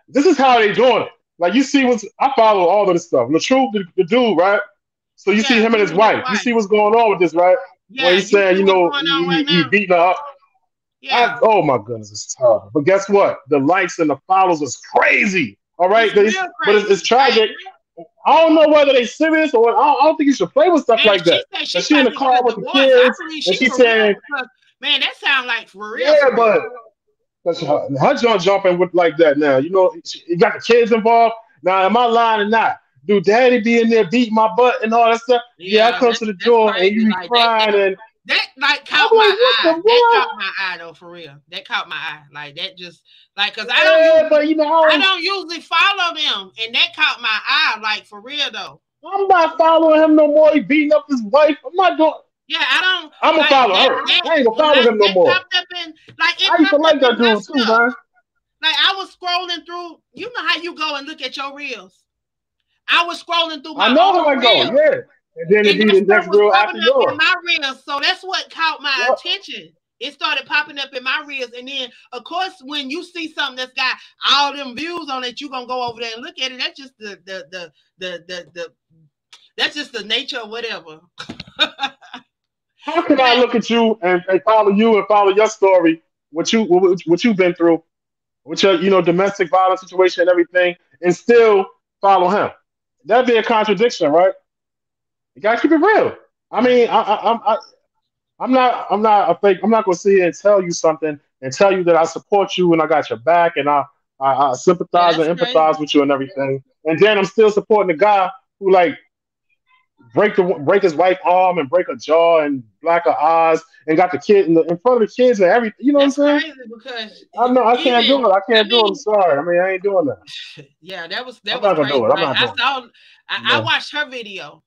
This is how they doing it. Like you see what's. I follow all of this stuff. The truth, the dude, right? So you see Yeah, him and him his and his wife. You wife. see what's going on with this, right? Where Yeah, he's you saying, see what's going on right he now? beating her up. Yeah, Oh my goodness, it's terrible. But guess what? The likes and the follows is crazy. All right, it's real but it's crazy. Like, tragic. I don't know whether they serious or I don't think you should play with stuff and like she that. said she Cause she in about the to get a car with the divorce. I kids believe and she she's for real saying, because man, that sound like for real, yeah, for real. but cause her jaw jumping with like that now. You got the kids involved. Now, am I lying or not? Do daddy be in there beating my butt and all that stuff? Yeah, I Yeah, come to the that's door and crazy. you be Like crying and that like I'm caught my like, what the eye. That what? caught my eye though, for real. That caught my eye. Like that just like because Yeah, but I I don't usually follow them. him, and that caught my eye, like for real though. I'm not following him no more. He beating up his wife. I'm not doing. Yeah, I don't I'm gonna like follow that. her. That I ain't gonna when follow I him no that more. popped up in like it I used to popped up like that in my dude too, stuff. man. Like I was scrolling through. You know how you go and look at your reels. I was scrolling through I my know how own I go. reels, Yeah, and then it and be that the stuff next was reel popping after up in yours. my reels. So that's what caught my Yep. attention. It started popping up in my reels, and then of course, when you see something that's got all them views on it, you gonna go over there and look at it. That's just the that's just the nature of whatever. How can I But look at and follow you and follow your story, what you've been through, with your domestic violence situation and everything, and still follow him? That'd be a contradiction, right? You gotta keep it real. I mean, I'm not a fake. I'm not gonna sit here and tell you something and tell you that I support you and I got your back and I yeah, sympathize that's and crazy. empathize with you and everything, and then I'm still supporting the guy who like break his wife's arm and break her jaw and black her eyes and got the kid in front of the kids and everything. You know what I'm That's saying? crazy because I know I can't do even it. I I can't do it. I'm mean, sorry. I mean, I ain't doing that. yeah, that I'm was not gonna crazy. do it. I'm Like not I doing saw, it. I watched her video,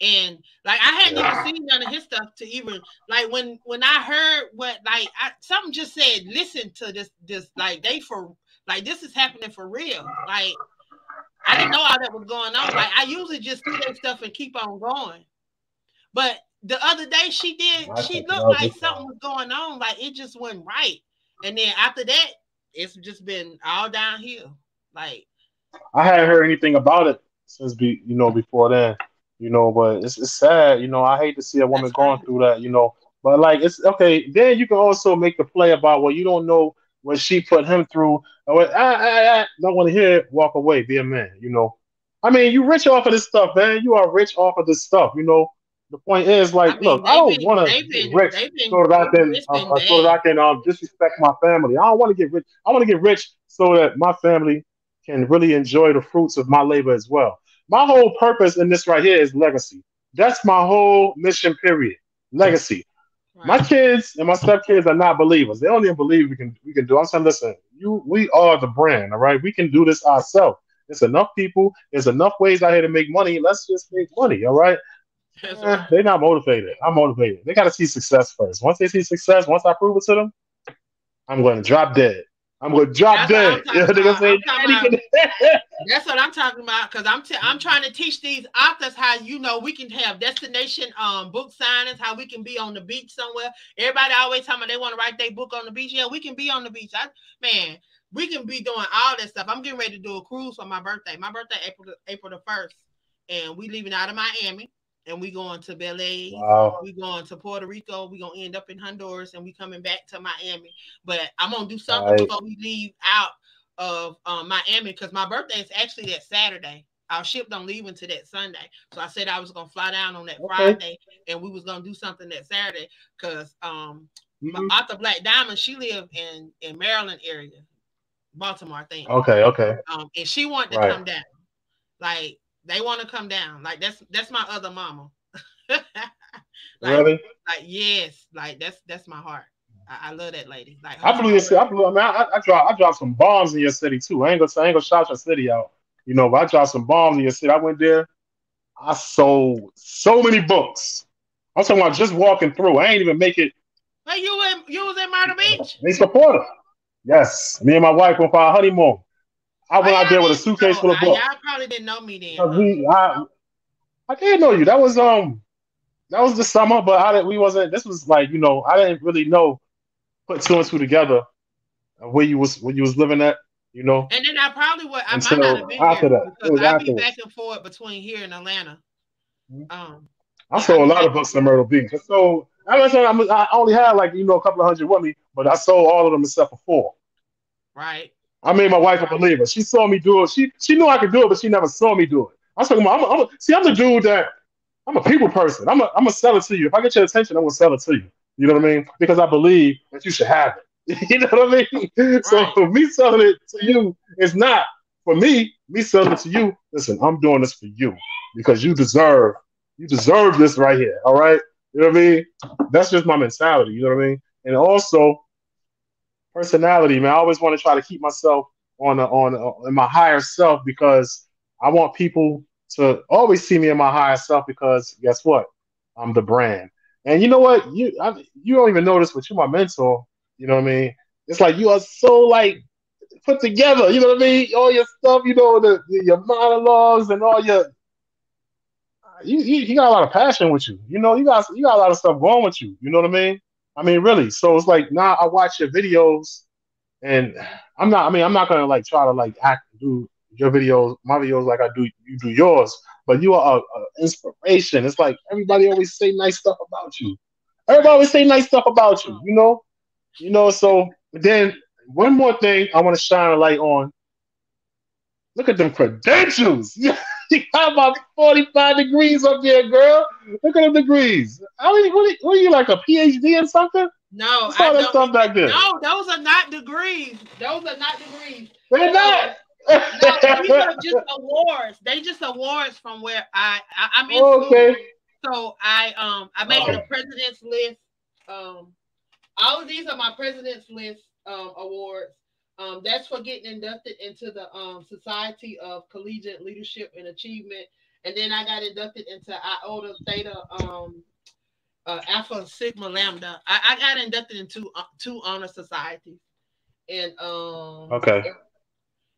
and like I hadn't even Yeah. seen none of his stuff to even like when I heard what like something just said, listen to this like they for like this is happening for real. Like I didn't know all that was going on. Like I usually just see that stuff and keep on going. But the other day I she checked it looked out like this something time. was going on. Like it just wasn't right. And then after that, it's just been all downhill. Like I hadn't heard anything about it since before then. But it's sad. I hate to see a woman that's going crazy. through that. But like it's okay. Then you can also make the play about you don't know what she put him through. Or don't want to hear it. Walk away. Be a man. I mean, you rich off of this stuff, man. You are rich off of this stuff. The point is, like, I look, mean, I don't want to get rich it's been so that bad. I can disrespect my family. I don't want to get rich. I want to get rich so that my family can really enjoy the fruits of my labor as well. My whole purpose in this right here is legacy. That's my whole mission. Period. Legacy. My Right. kids and my stepkids are not believers. They don't even believe we can do. I'm saying, listen, we are the brand. All right, we can do this ourselves. There's enough people. There's enough ways out here to make money. Let's just make money. All right. That's right. They're not motivated. I'm motivated. They got to see success first. Once they see success, once I prove it to them, I'm going to drop dead. I'm going to drop That's what I'm dead. talking They're going to about. say, I'm talking Daddy, about can. that's what I'm talking about because I'm trying to teach these authors how we can have destination book signings, how we can be on the beach somewhere. Everybody always talking about they want to write their book on the beach. Yeah, we can be on the beach. Man, we can be doing all that stuff. I'm getting ready to do a cruise for my birthday. My birthday April the 1st, and we leaving out of Miami. And we going to Belize. Wow. We going to Puerto Rico. We gonna end up in Honduras, and we coming back to Miami. But I'm gonna do All something right. before we leave out of Miami because my birthday is actually that Saturday. Our ship don't leave until that Sunday. So I said I was gonna fly down on that Okay. Friday and we was gonna do something that Saturday because my Hmm. author Black Diamond, she lived in Maryland area, Baltimore, I think. Okay. Okay. And she wanted to Right. come down. Like they want to come down. Like that's my other mama. like Really? like yes, like that's my heart. I love that lady. Like her I believe story. it. I mean, I dropped some bombs in your city too. I ain't gonna shout your city out. But I dropped some bombs in your city. I went there. I sold so many books. I'm talking about just walking through. I ain't even make it. Hey, you was in Myrtle Beach? They support her. Yes, me and my wife went for our honeymoon. I Why went out y'all there with a didn't suitcase know? full of books Y'all probably didn't know me then, because huh? I did know you. That was the summer, but we wasn't. This was like I didn't really know put two and two together where you was living at you know And then I probably would. I might not have until been after here that. It because was I be back afterwards. and forth between here and Atlanta. I Yeah, I sold be a lot back of and books in forth. Myrtle Beach. So I only had like a couple of hundred with me, but I sold all of them except for four. Right. I made my wife a believer. She saw me do it. She knew I could do it, but she never saw me do it. I was talking about. See, I'm the dude that I'm a people person. I'm gonna sell it to you. If I get your attention, I'm gonna sell it to you. You know what I mean? Because I believe that you should have it. You know what I mean? So Right. me selling it to you is not for me. Me selling it to you. Listen, I'm doing this for you because you deserve this right here. All right. You know what I mean? That's just my mentality. You know what I mean? And also personality, man. I always want to try to keep myself. in my higher self because I want people to always see me in my higher self because guess what? I'm the brand. And you know what? You don't even notice, but you're my mentor. You know what I mean? It's like you are so like put together. You know what I mean? All your stuff, your monologues and all your you got a lot of passion with you. You got a lot of stuff going with you. You know what I mean? I mean, really. So it's like now I watch your videos, and I'm not. I mean, I'm not gonna like try to like act do your videos, my videos like I do. You do yours, but you are a inspiration. It's like everybody always say nice stuff about you. Everybody Right. always say nice stuff about you. So then one more thing I want to shine a light on. Look at them credentials. You got about 45 degrees up there, girl. Look at them degrees. I mean, what are you like a PhD in something? No, What's I all that don't stuff even. back there? No, those are not degrees. Those are not degrees. They're So not. no, these are just awards. They just awards from where I'm in school. Okay. So I made the Okay. president's list. All of these are my president's list awards. That's for getting inducted into the Society of Collegiate Leadership and Achievement, and then I got inducted into Iota Theta Alpha Sigma Lambda. I got inducted into two honor societies, and Okay.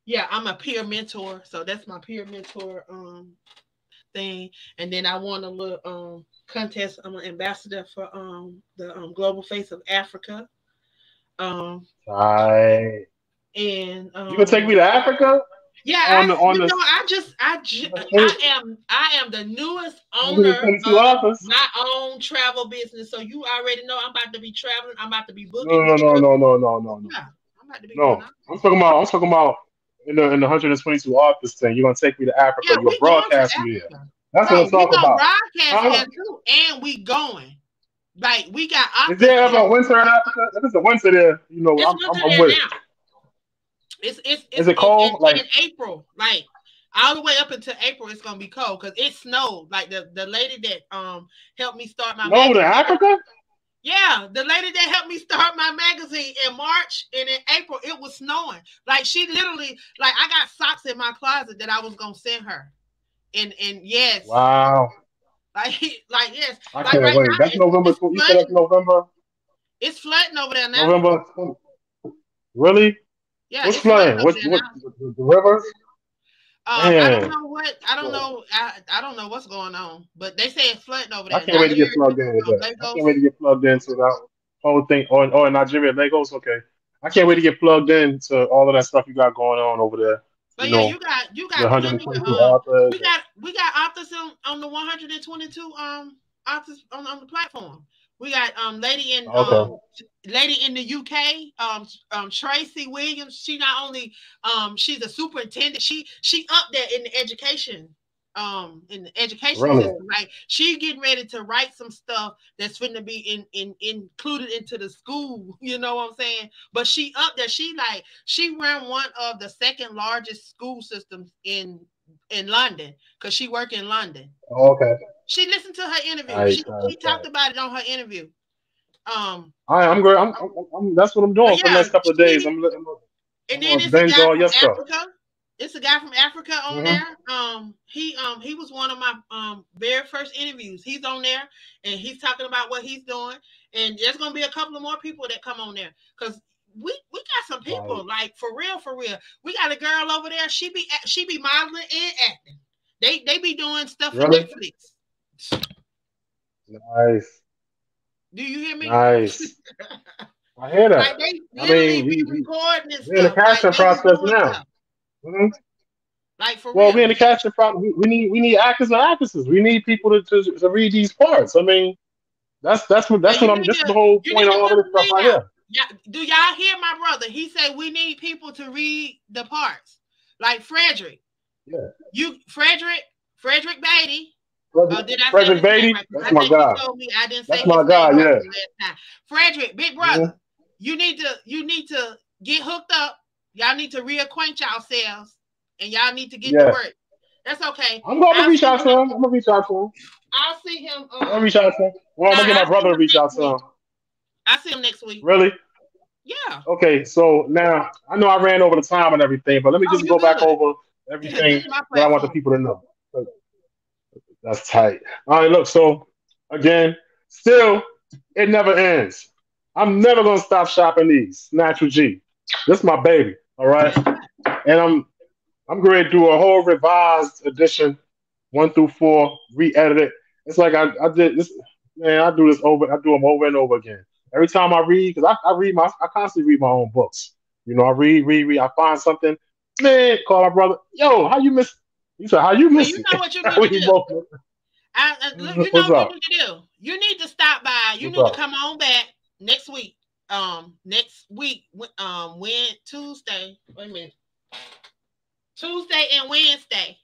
yeah, I'm a peer mentor, so that's my peer mentor thing. And then I won a little contest. I'm an ambassador for the Global Face of Africa. Um Right. and You gonna take me to Africa yeah, on the on the I am the newest owner 122 of office? my own travel business. So you already know I'm about to be traveling. I'm about to be No, booking no, no, trips. no, no, no, no, no. Yeah, I'm about to be doing No. that. I'm talking about in the 122 office thing. You're gonna take me to Africa. Yeah, You're gonna we going to broadcast me there. Africa. That's what I'm No, we talking gonna about. broadcast Huh? there too, and we going. Like we got Is authors there there. ever winter in Africa? If it's a winter there, It's winter I'm there with it. now. Is it cold? Like In April, like all the way up until April, it's gonna be cold because it snowed. Like the lady that helped me start my no to magazine. Africa? Yeah, the lady that helped me start my magazine in March and in April, it was snowing. Like she literally, like I got socks in my closet that I was gonna send her. And yes, Wow. like like yes, I like can't right wait. now That's November. You said that's flooding. November. It's flooding over there now. November. Really? Yeah, What's it's flooding flooding? over What's there what? now. The rivers? I don't Man. know what I don't know. I don't know what's going on, but they say it's flooding over I there. can't wait to get Nigeria, plugged in with that. I can't Lagos. wait to get plugged into that whole thing. Oh, in Nigeria, Lagos. Okay. I can't wait to get plugged into all of that stuff you got going on over there. But yeah, you The got plenty of 122 authors. we got authors on the 122 authors on the platform. We got Okay. lady in the UK, Tracy Williams. She not only she's a superintendent, she up there in the education Really? system. Like she getting ready to write some stuff that's going to be in included into the school. You know what I'm saying? But she up there. She ran one of the second largest school systems in London because she worked in London. Okay. She listened to her interview. Nice, She nice, talked nice. about it on her interview. I'm great. That's what I'm doing But for the yeah, next couple of days. she I'm and then gonna it's a binge guy all from your stuff. Africa. It's a guy from Africa on Hmm. there. He was one of my very first interviews. He's on there and he's talking about what he's doing. And there's gonna be a couple of more people that come on there because we got some Right. people like for real, for real. We got a girl over there. She be modeling and acting. They be doing stuff for Really? Netflix. Nice. Do you hear me? Nice. I hear that. Like they I literally mean, be recording and we're in the stuff. Like casting they be process doing now. stuff. Hmm. Like for Well, we're in real. the casting process. We need actors and actresses. We need people to read these parts. I mean, Yeah, that's what I'm. This is the whole you point need of to all put of this the stuff thing right out. here. Yeah, do y'all hear my brother? He said we need people to read the parts. Like Frederick. Yeah. Frederick Beatty. Did I say Frederick his name Beatty. right? That's I my think you guy. told me I didn't say That's his my name guy. right Yeah. the last time. Frederick, big Hmm. brother, you need to get hooked up. Y'all need to reacquaint yourselves, and y'all need to get to Yeah. work. That's okay. I'm gonna I'll reach see out to him. him. I'm gonna reach out to him. I'll see him. I'm gonna reach out to him. Well, I'm Nah, gonna get my I'll see brother to him reach next out to week. him. I'll see him next week. Really? Yeah. Okay, so now I know I ran over the time and everything, but let me Oh, just you go back good. over This everything is my that I want the platform. people to know. That's tight. All right, look. So again, still, it never ends. I'm never gonna stop shopping these Natural G. This is my baby. All right, That's right. and I'm going to do a whole revised edition, 1 through 4, re-edit it. It's like I did this, man. I do this over. I do them over and over again. Every time I read, because I constantly read my own books. You know, I read. I find something, man. Call my brother. Yo, how you miss? He said, how you Well, miss you it? know what you need to We do. both. Look, you know What's what you up? need to do. You need to stop by. You What's need to up? come on back next week. Next week, when Tuesday. Wait a minute. Tuesday and Wednesday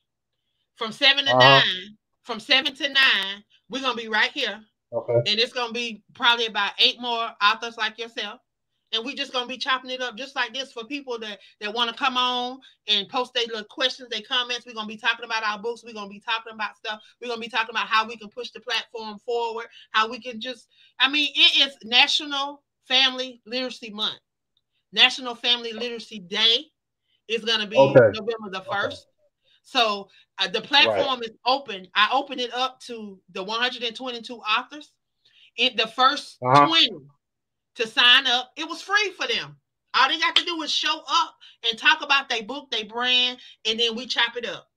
from seven to Uh huh. nine. From 7 to 9, we're gonna be right here, Okay. and it's gonna be probably about 8 more authors like yourself. And we just gonna be chopping it up just like this for people that want to come on and post their little questions, their comments. We're gonna be talking about our books. We're gonna be talking about stuff. We're gonna be talking about how we can push the platform forward. How we can just, I mean, it is National Family Literacy Month. National Family Literacy Day is gonna be Okay. November the Okay. 1st. So the Right. platform is open. I opened it up to the 122 authors. In the first Uh huh. 20 to sign up, it was free for them. All they got to do is show up and talk about their book, their brand, and then we chop it up.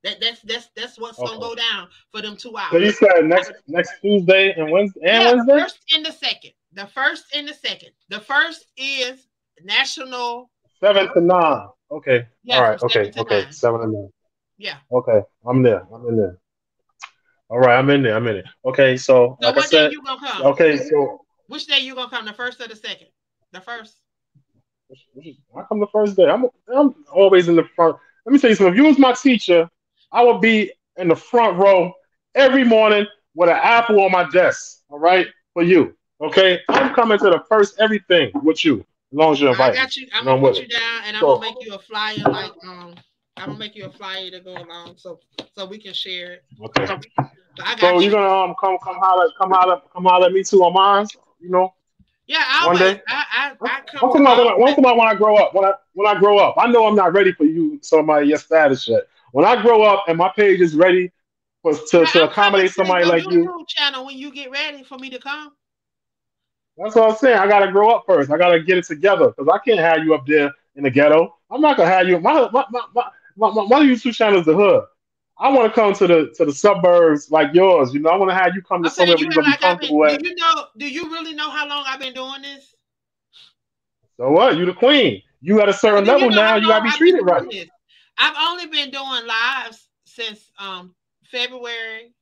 That's what's gonna Okay. go down for them two So you hours. said next Tuesday and Wednesday and Yeah, the Wednesday, first and the second. The first and the second. The first is national. 7 to 9. Okay. All Yeah, right. from Okay. seven to Okay. nine. 7 to 9. Yeah. Okay. I'm there. I'm in there. All right. I'm in there. I'm in it. Okay. So So like I what day said, you gonna come? okay. So Which day you gonna come? The first or the second? The first. I come the first day. I'm always in the front. Let me tell you something. If you was my teacher, I would be in the front row every morning with an apple on my desk. All right, for you. Okay, I'm coming to the first everything with you, as long as you I invite me. got you. I'm You know gonna I'm with put you it. down, and I'm gonna So make you a flyer. Like I'm gonna make you a flyer to go along, so we can share it. okay. So I So got you're you. gonna come holler at me too on mine. You know, Yeah, one always. day. I come I'm to talking about all when I grow up. When I grow up, I know I'm not ready for you, somebody your status yet. When I grow up and my page is ready for Yeah, to I'm coming accommodate to somebody your like you, YouTube channel when you get ready for me to come. that's what I'm saying. I gotta grow up first. I gotta get it together because I can't have you up there in the ghetto. I'm not gonna have you. My YouTube channel is the hood. I want to come to the suburbs like yours. You know, I want to have you come to Okay, somewhere where you you're act gonna be like I've been. comfortable Do at. you know? Do you really know how long I've been doing this? So what? You the queen. You at a Yeah, certain do you level know now. how You gotta long be I've been treated doing right. this? I've only been doing lives since February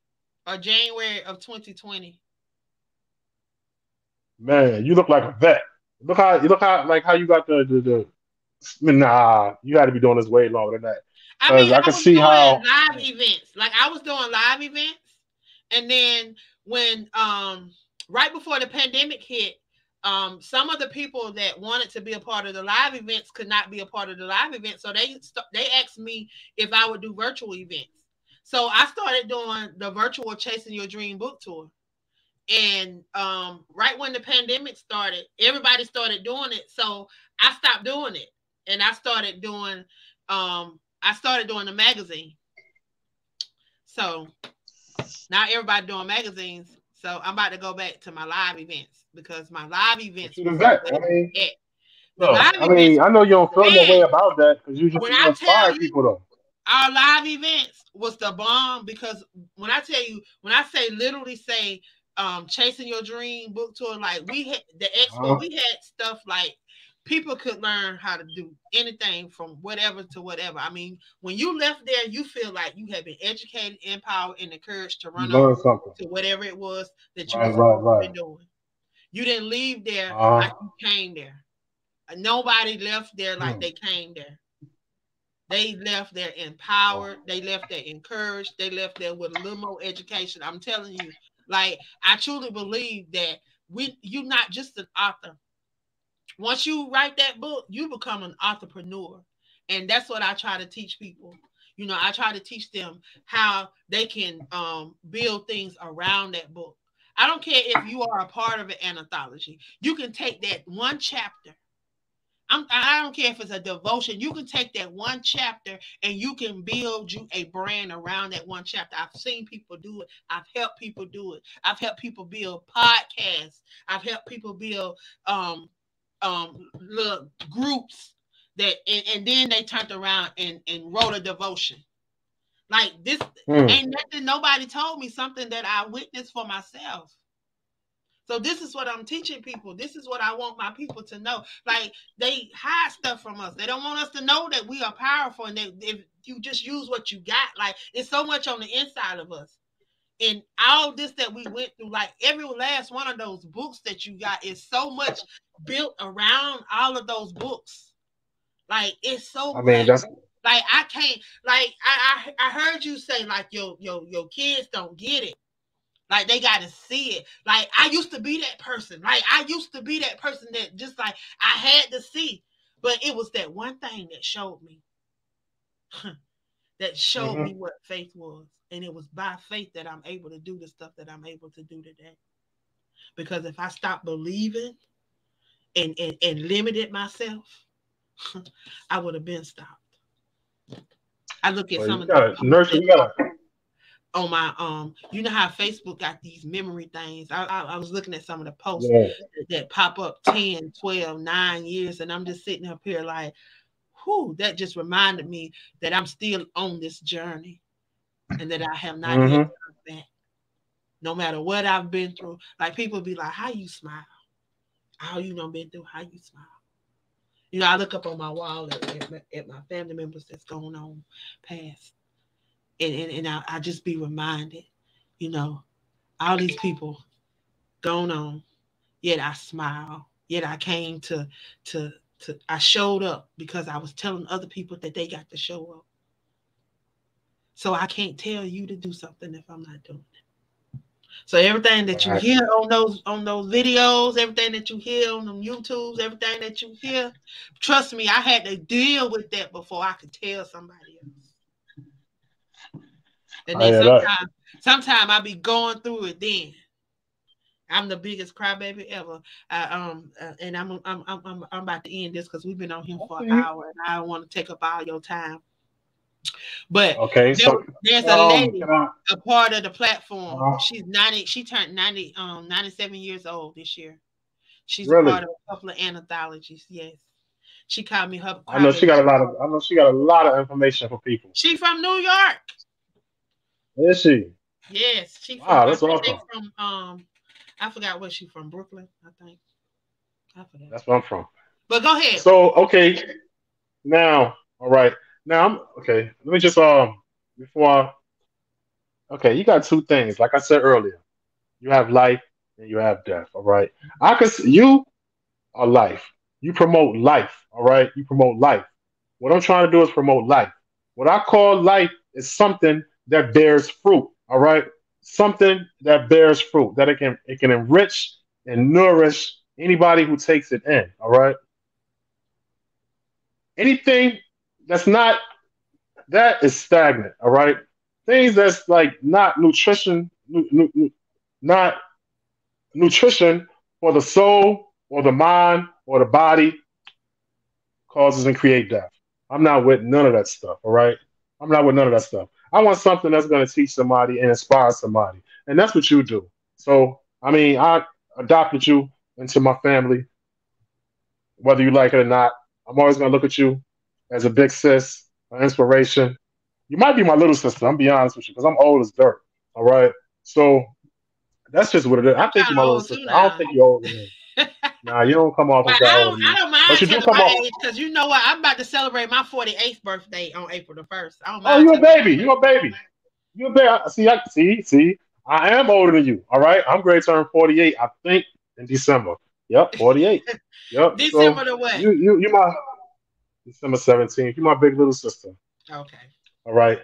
or January of 2020. Man, you look like a vet. Look how like how you got the nah, you got to be doing this way longer than that. I Because mean, I I can was see doing how. live events. Like I was doing live events, and then when right before the pandemic hit, some of the people that wanted to be a part of the live events could not be a part of the live event, so they asked me if I would do virtual events. So I started doing the virtual Chasing Your Dream book tour. And right when the pandemic started, everybody started doing it. So I stopped doing it, and I started doing the magazine. So now everybody doing magazines. So I'm about to go back to my live events because my live But events you the was the vet. I way mean, at. The look, live I mean, events, I know you don't feel no way man. about that because When you I tell inspire you people though. our live events was the bomb, because when I say literally say Chasing Your Dream book tour, like we had the expo, Uh-huh. we had stuff like people could learn how to do anything from whatever to whatever. I mean, when you left there, you feel like you have been educated, empowered, and encouraged to You run on learn something. to whatever it was that you were Right, right, supposed to right. be doing. You didn't leave there like Uh-huh. you came there. Nobody left there like Hmm. they came there. They left there empowered. They left there encouraged. They left there with a little more education. I'm telling you, like I truly believe that you're not just an author. Once you write that book, you become an entrepreneur, and that's what I try to teach people. You know, I try to teach them how they can build things around that book. I don't care if you are a part of an anthology. You can take that one chapter. I don't care if it's a devotion. You can take that one chapter and you can build you a brand around that one chapter. I've seen people do it. I've helped people do it. I've helped people build podcasts. I've helped people build little groups that and then they turned around and wrote a devotion. Like this Hmm. ain't nothing nobody told me, something that I witnessed for myself. So this is what I'm teaching people. This is what I want my people to know. Like they hide stuff from us. They don't want us to know that we are powerful and that if you just use what you got, like it's so much on the inside of us. And all this that we went through, like every last one of those books that you got is so much built around all of those books. Like it's so I mean, much. that's Like I can't. Like I heard you say like your kids don't get it. Like they gotta see it. Like I used to be that person. Like I used to be that person that just like I had to see. But it was that one thing that showed me, that showed me mhm. what faith was. And it was by faith that I'm able to do the stuff that I'm able to do today. Because if I stopped believing and limited myself, I would have been stopped. I look at Well, some you of the gotta posts nurture. that You gotta. on my you know how Facebook got these memory things. I was looking at some of the posts Yeah. that pop up 10, 12, 9 years, and I'm just sitting up here like, whew, that just reminded me that I'm still on this journey and that I have not yet Hmm. turned back. No matter what I've been through. Like people be like, how you smile? How you done been through? How you smile? You know, I look up on my wall at my family members that's going on past. And I just be reminded, you know, all these people going on, yet I smile. Yet I came to I showed up because I was telling other people that they got to show up. So I can't tell you to do something if I'm not doing it. So everything that you hear Facts. on those videos, everything that you hear on them YouTubes, everything that you hear, trust me, I had to deal with that before I could tell somebody else. And I then hear that. sometimes I be going through it then. I'm the biggest crybaby ever. And I'm about to end this because we've been on here I for an see you. hour, and I don't want to take up all your time. But Okay, so there's a lady, can I? a part of the platform. Uh, She's 90. She turned 90, 97 years old this year. She's a really? part of a couple of anthologies. Yes, she called me her I know she crybaby. got a lot of. I know she got a lot of information for people. She from New York. Is she? Yes, she from. Wow, I that's think they awesome. from. I forgot where she from. Brooklyn, I think. I forgot. That's where I'm from. But go ahead. So okay, now, all right. Now I'm okay. Let me just before okay, you got two things. Like I said earlier, you have life and you have death. All right. You are life. You promote life. All right. You promote life. What I'm trying to do is promote life. What I call life is something that bears fruit. All right. Something that bears fruit that it can enrich and nourish anybody who takes it in. All right. Anything that's not that is stagnant. All right. Things that's like not not nutrition for the soul or the mind or the body causes and create death. I'm not with none of that stuff. All right. I'm not with none of that stuff. I want something that's going to teach somebody and inspire somebody. And that's what you do. So, I mean, I adopted you into my family, whether you like it or not. I'm always going to look at you as a big sis, an inspiration. You might be my little sister. I'm be honest with you because I'm old as dirt. All right. So that's just what it is. I I'm think kind you're of my little old too sister. I don't now. think you're older than me. Nah, you don't come off But as that older than I me. don't But mind you do telling come my off. age because you know what? I'm about to celebrate my 48th birthday on April the 1st. I don't Oh, mind you a telling baby. You a baby. You a baby. See. I am older than you. All right. I'm going to turn 48. I think in December. Yep, 48. Yep. December So the what? you my December 17th. You my big little sister. Okay. All right.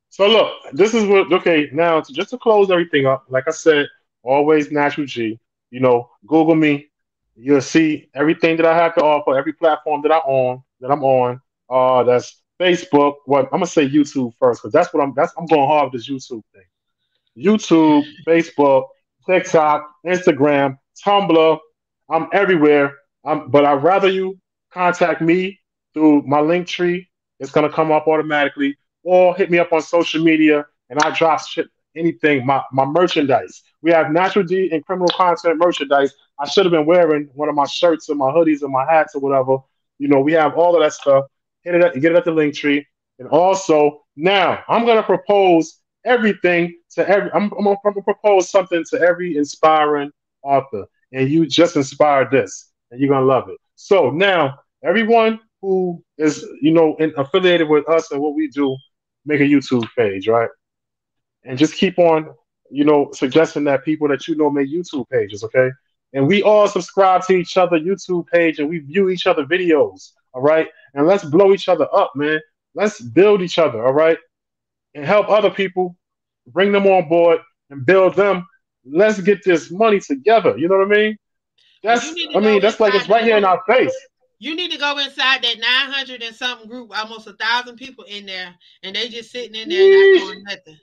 So look, this is what okay, now just to close everything up, like I said, always natural G. Google me. You'll see everything that I have to offer, every platform that I'm on. That's Facebook. What I'm gonna say YouTube first, because that's what I'm going hard with this YouTube thing. YouTube, Facebook. TikTok, Instagram, Tumblr. I'm everywhere. But I'd rather you contact me through my link tree. It's gonna come up automatically, or hit me up on social media, and I drop shit, anything. My merchandise. We have Natural D and criminal content merchandise. I should have been wearing one of my shirts or my hoodies or my hats or whatever. We have all of that stuff. Get it at the link tree. And also, now I'm gonna propose everything to every. I'm gonna propose something to every inspiring author, and you just inspired this, and you're gonna love it. So now, everyone who is affiliated with us and what we do, make a YouTube page, right? And just keep on, suggesting that people that make YouTube pages, okay? And we all subscribe to each other YouTube page, and we view each other videos, all right? And let's blow each other up, man. Let's build each other, all right? And help other people, bring them on board and build them. Let's get this money together. You know what I mean? Well, you need to go That's like inside it's right that here in group. our face. You need to go inside that 900 and something group, almost 1,000 people in there, and they just sitting in there not Yeesh. doing nothing.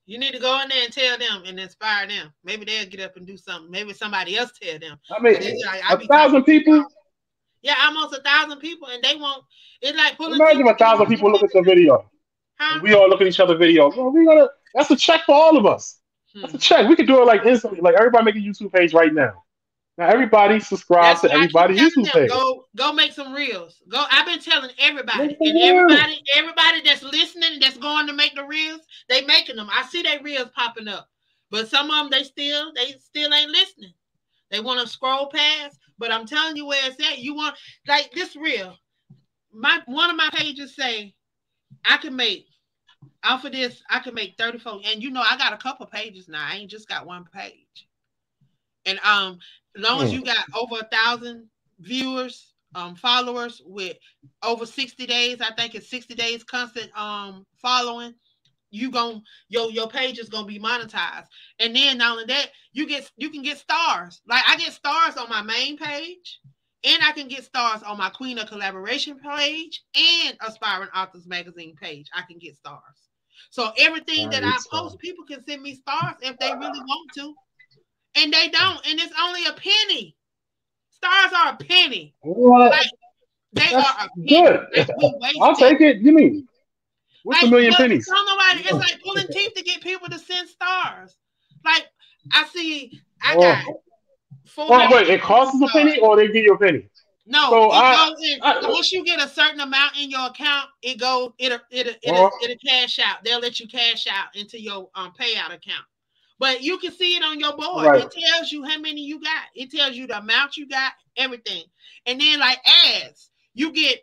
You need to go in there and tell them and inspire them. Maybe they'll get up and do something. Maybe somebody else tell them. I mean, It's like, I a be talking thousand to people. yeah, almost 1,000 people, and they won't. It's like pulling teeth Imagine to a get thousand people people to look send at your it to you. video, and Huh? we all look at each other videos. Well, we gotta. That's a check for all of us. That's a Hmm. check. We could do it like instantly. Like everybody make a YouTube page right now. Now everybody subscribe That's to why I keep everybody's telling YouTube them page. go make some reels. Go. I've been telling Make everybody, some and reels. everybody that's listening, that's going to make the reels, they making them. I see their reels popping up, but some of them they still ain't listening. They want to scroll past, but I'm telling you where it's at. You want like this reel. My one of my pages say I can make off of this. I can make 34, and I got a couple pages now. I ain't just got one page. And as long as Hmm. you got over 1,000 viewers, followers with over 60 days, I think it's 60 days constant following, your page is gonna be monetized. And then not only that, you can get stars. Like I get stars on my main page, and I can get stars on my Queen of Collaboration page and Aspiring Authors Magazine page. I can get stars. So everything that I Nice. post, people can send me stars if they really want to. And they don't, and it's only a penny. Stars are a penny. What? Like they That's are a penny. good. Like we I'll wasted. take it. Give me. What's a Like, million but pennies? don't nobody. It's Yeah. like pulling teeth to get people to send stars. Like I see, I got Oh, oh, wait. It 450 costs us a penny, stars. or they give you a penny. No, So it goes in. I Once you get a certain amount in your account, it goes. oh, It'll cash out. They'll let you cash out into your payout account. But you can see it on your all board. right. It tells you how many you got. It tells you the amount you got, everything. And then like ads, you get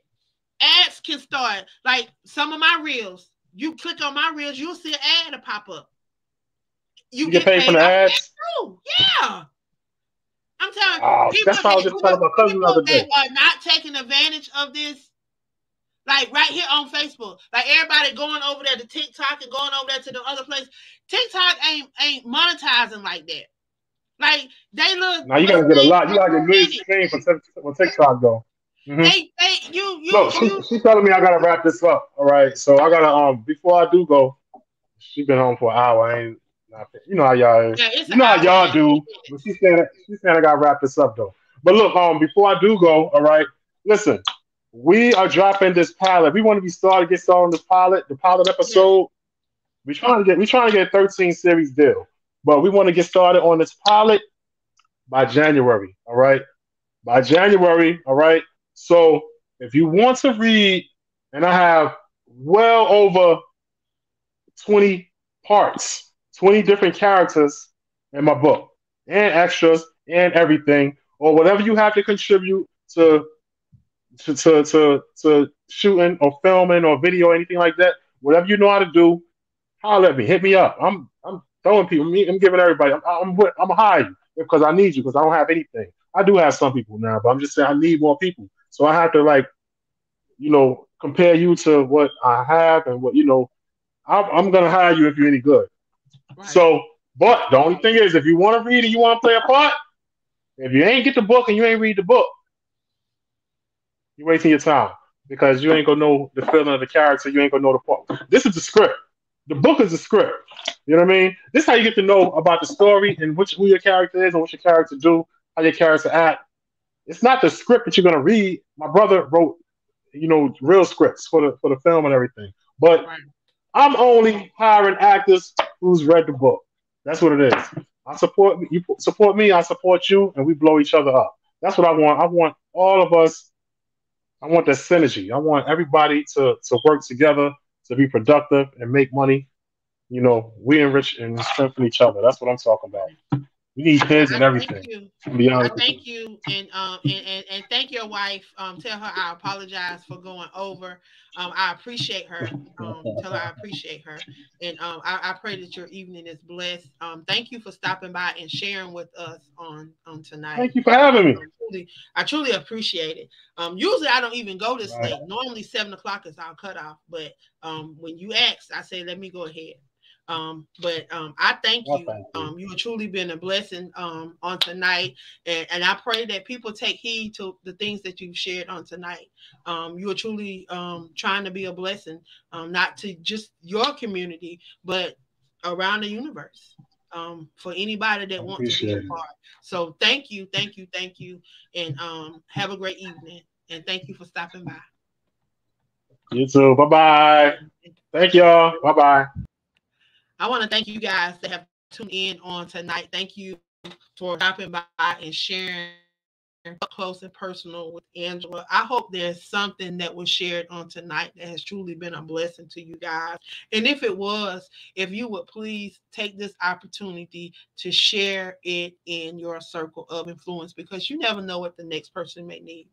ads can start like some of my reels. You click on my reels, you'll see an ad to pop up. You You get get paid from paid the off of that ads. too. Yeah. I'm telling Oh, people that's how I was that just telling my cousin the people other that day. are not taking advantage of this, like right here on Facebook, like everybody going over there to TikTok and going over there to the other place. TikTok ain't monetizing like that. Like they look Now you a gotta get a cent lot. You gotta get millions of minute. streams for TikTok though. Hmm. They Look, she telling me I gotta wrap this up. All right, so I gotta before I do go. She been home for an hour. I ain't not, you know how y'all is. yeah, it's You an know how hour and y'all 15 do. But minutes. she's saying I gotta wrap this up though. But look, before I do go, all right, listen, we are dropping this pilot. We want to get started on this pilot, the pilot Yes, episode. We trying to get a 13 series deal. But we want to get started on this pilot by January. All right. By January, all right. So if you want to read, and I have well over 20 parts, 20 different characters in my book, and extras and everything, or whatever you have to contribute to shooting or filming or video or anything like that. Whatever you know how to do, holler at me, hit me up. I'm throwing people, I'm giving everybody. I'm gonna hire you because I need you because I don't have anything. I do have some people now, but I'm just saying I need more people. So I have to like compare you to what I have and what I'm gonna hire you if you're any good. right. So, but the only thing is, if you want to read and you want to play a part, if you ain't get the book and you ain't read the book, you're wasting your time because you ain't gonna know the feeling of the character. You ain't gonna know the part. This is the script. The book is the script. You know what I mean? This is how you get to know about the story and which who your character is and what your character do, how your character act. It's not the script that you're gonna read. My brother wrote, real scripts for the film and everything. But Right. I'm only hiring actors who's read the book. That's what it is. I support you, support me. I support you, and we blow each other up. That's what I want. I want all of us. I want that synergy. I want everybody to work together to be productive and make money. We enrich and strengthen each other. That's what I'm talking about. We need kids I and thank everything. you. To be I honest with you. thank you, and thank your wife. Tell her I apologize for going over. I appreciate her. Tell her I appreciate her, and I pray that your evening is blessed. Thank you for stopping by and sharing with us on tonight. Thank you for having me. I truly appreciate it. Usually I don't even go this Right. late. Normally 7 o'clock is our cutoff, but when you asked, I said let me go ahead. But I thank Well, you. thank you. You have truly been a blessing on tonight, and I pray that people take heed to the things that you've shared on tonight. You are truly trying to be a blessing, not to just your community, but around the universe. For anybody I that want to be a appreciate it. part. So thank you, thank you, thank you, and have a great evening. And thank you for stopping by. You too. Bye bye. Thank y'all. Bye bye. I want to thank you guys that have tuned in on tonight. Thank you for stopping by and sharing up close and personal with Angela. I hope there's something that was shared on tonight that has truly been a blessing to you guys. And if it was, if you would please take this opportunity to share it in your circle of influence because you never know what the next person may need.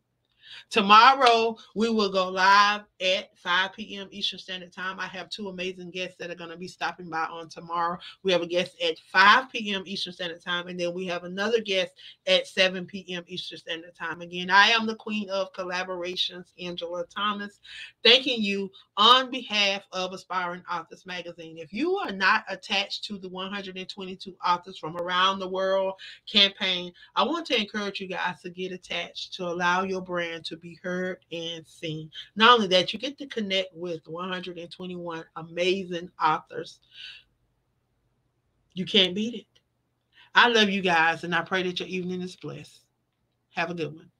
Tomorrow, we will go live at 5 p.m. Eastern Standard Time. I have two amazing guests that are going to be stopping by on tomorrow. We have a guest at 5 p.m. Eastern Standard Time, and then we have another guest at 7 p.m. Eastern Standard Time. Again, I am the queen of collaborations, Angela Thomas, thanking you on behalf of Aspiring Authors Magazine. If you are not attached to the 122 authors from around the world campaign, I want to encourage you guys to get attached to allow your brand to be heard and seen. Not only that, you get to connect with 121 amazing authors. You can't beat it. I love you guys, and I pray that your evening is blessed. Have a good one.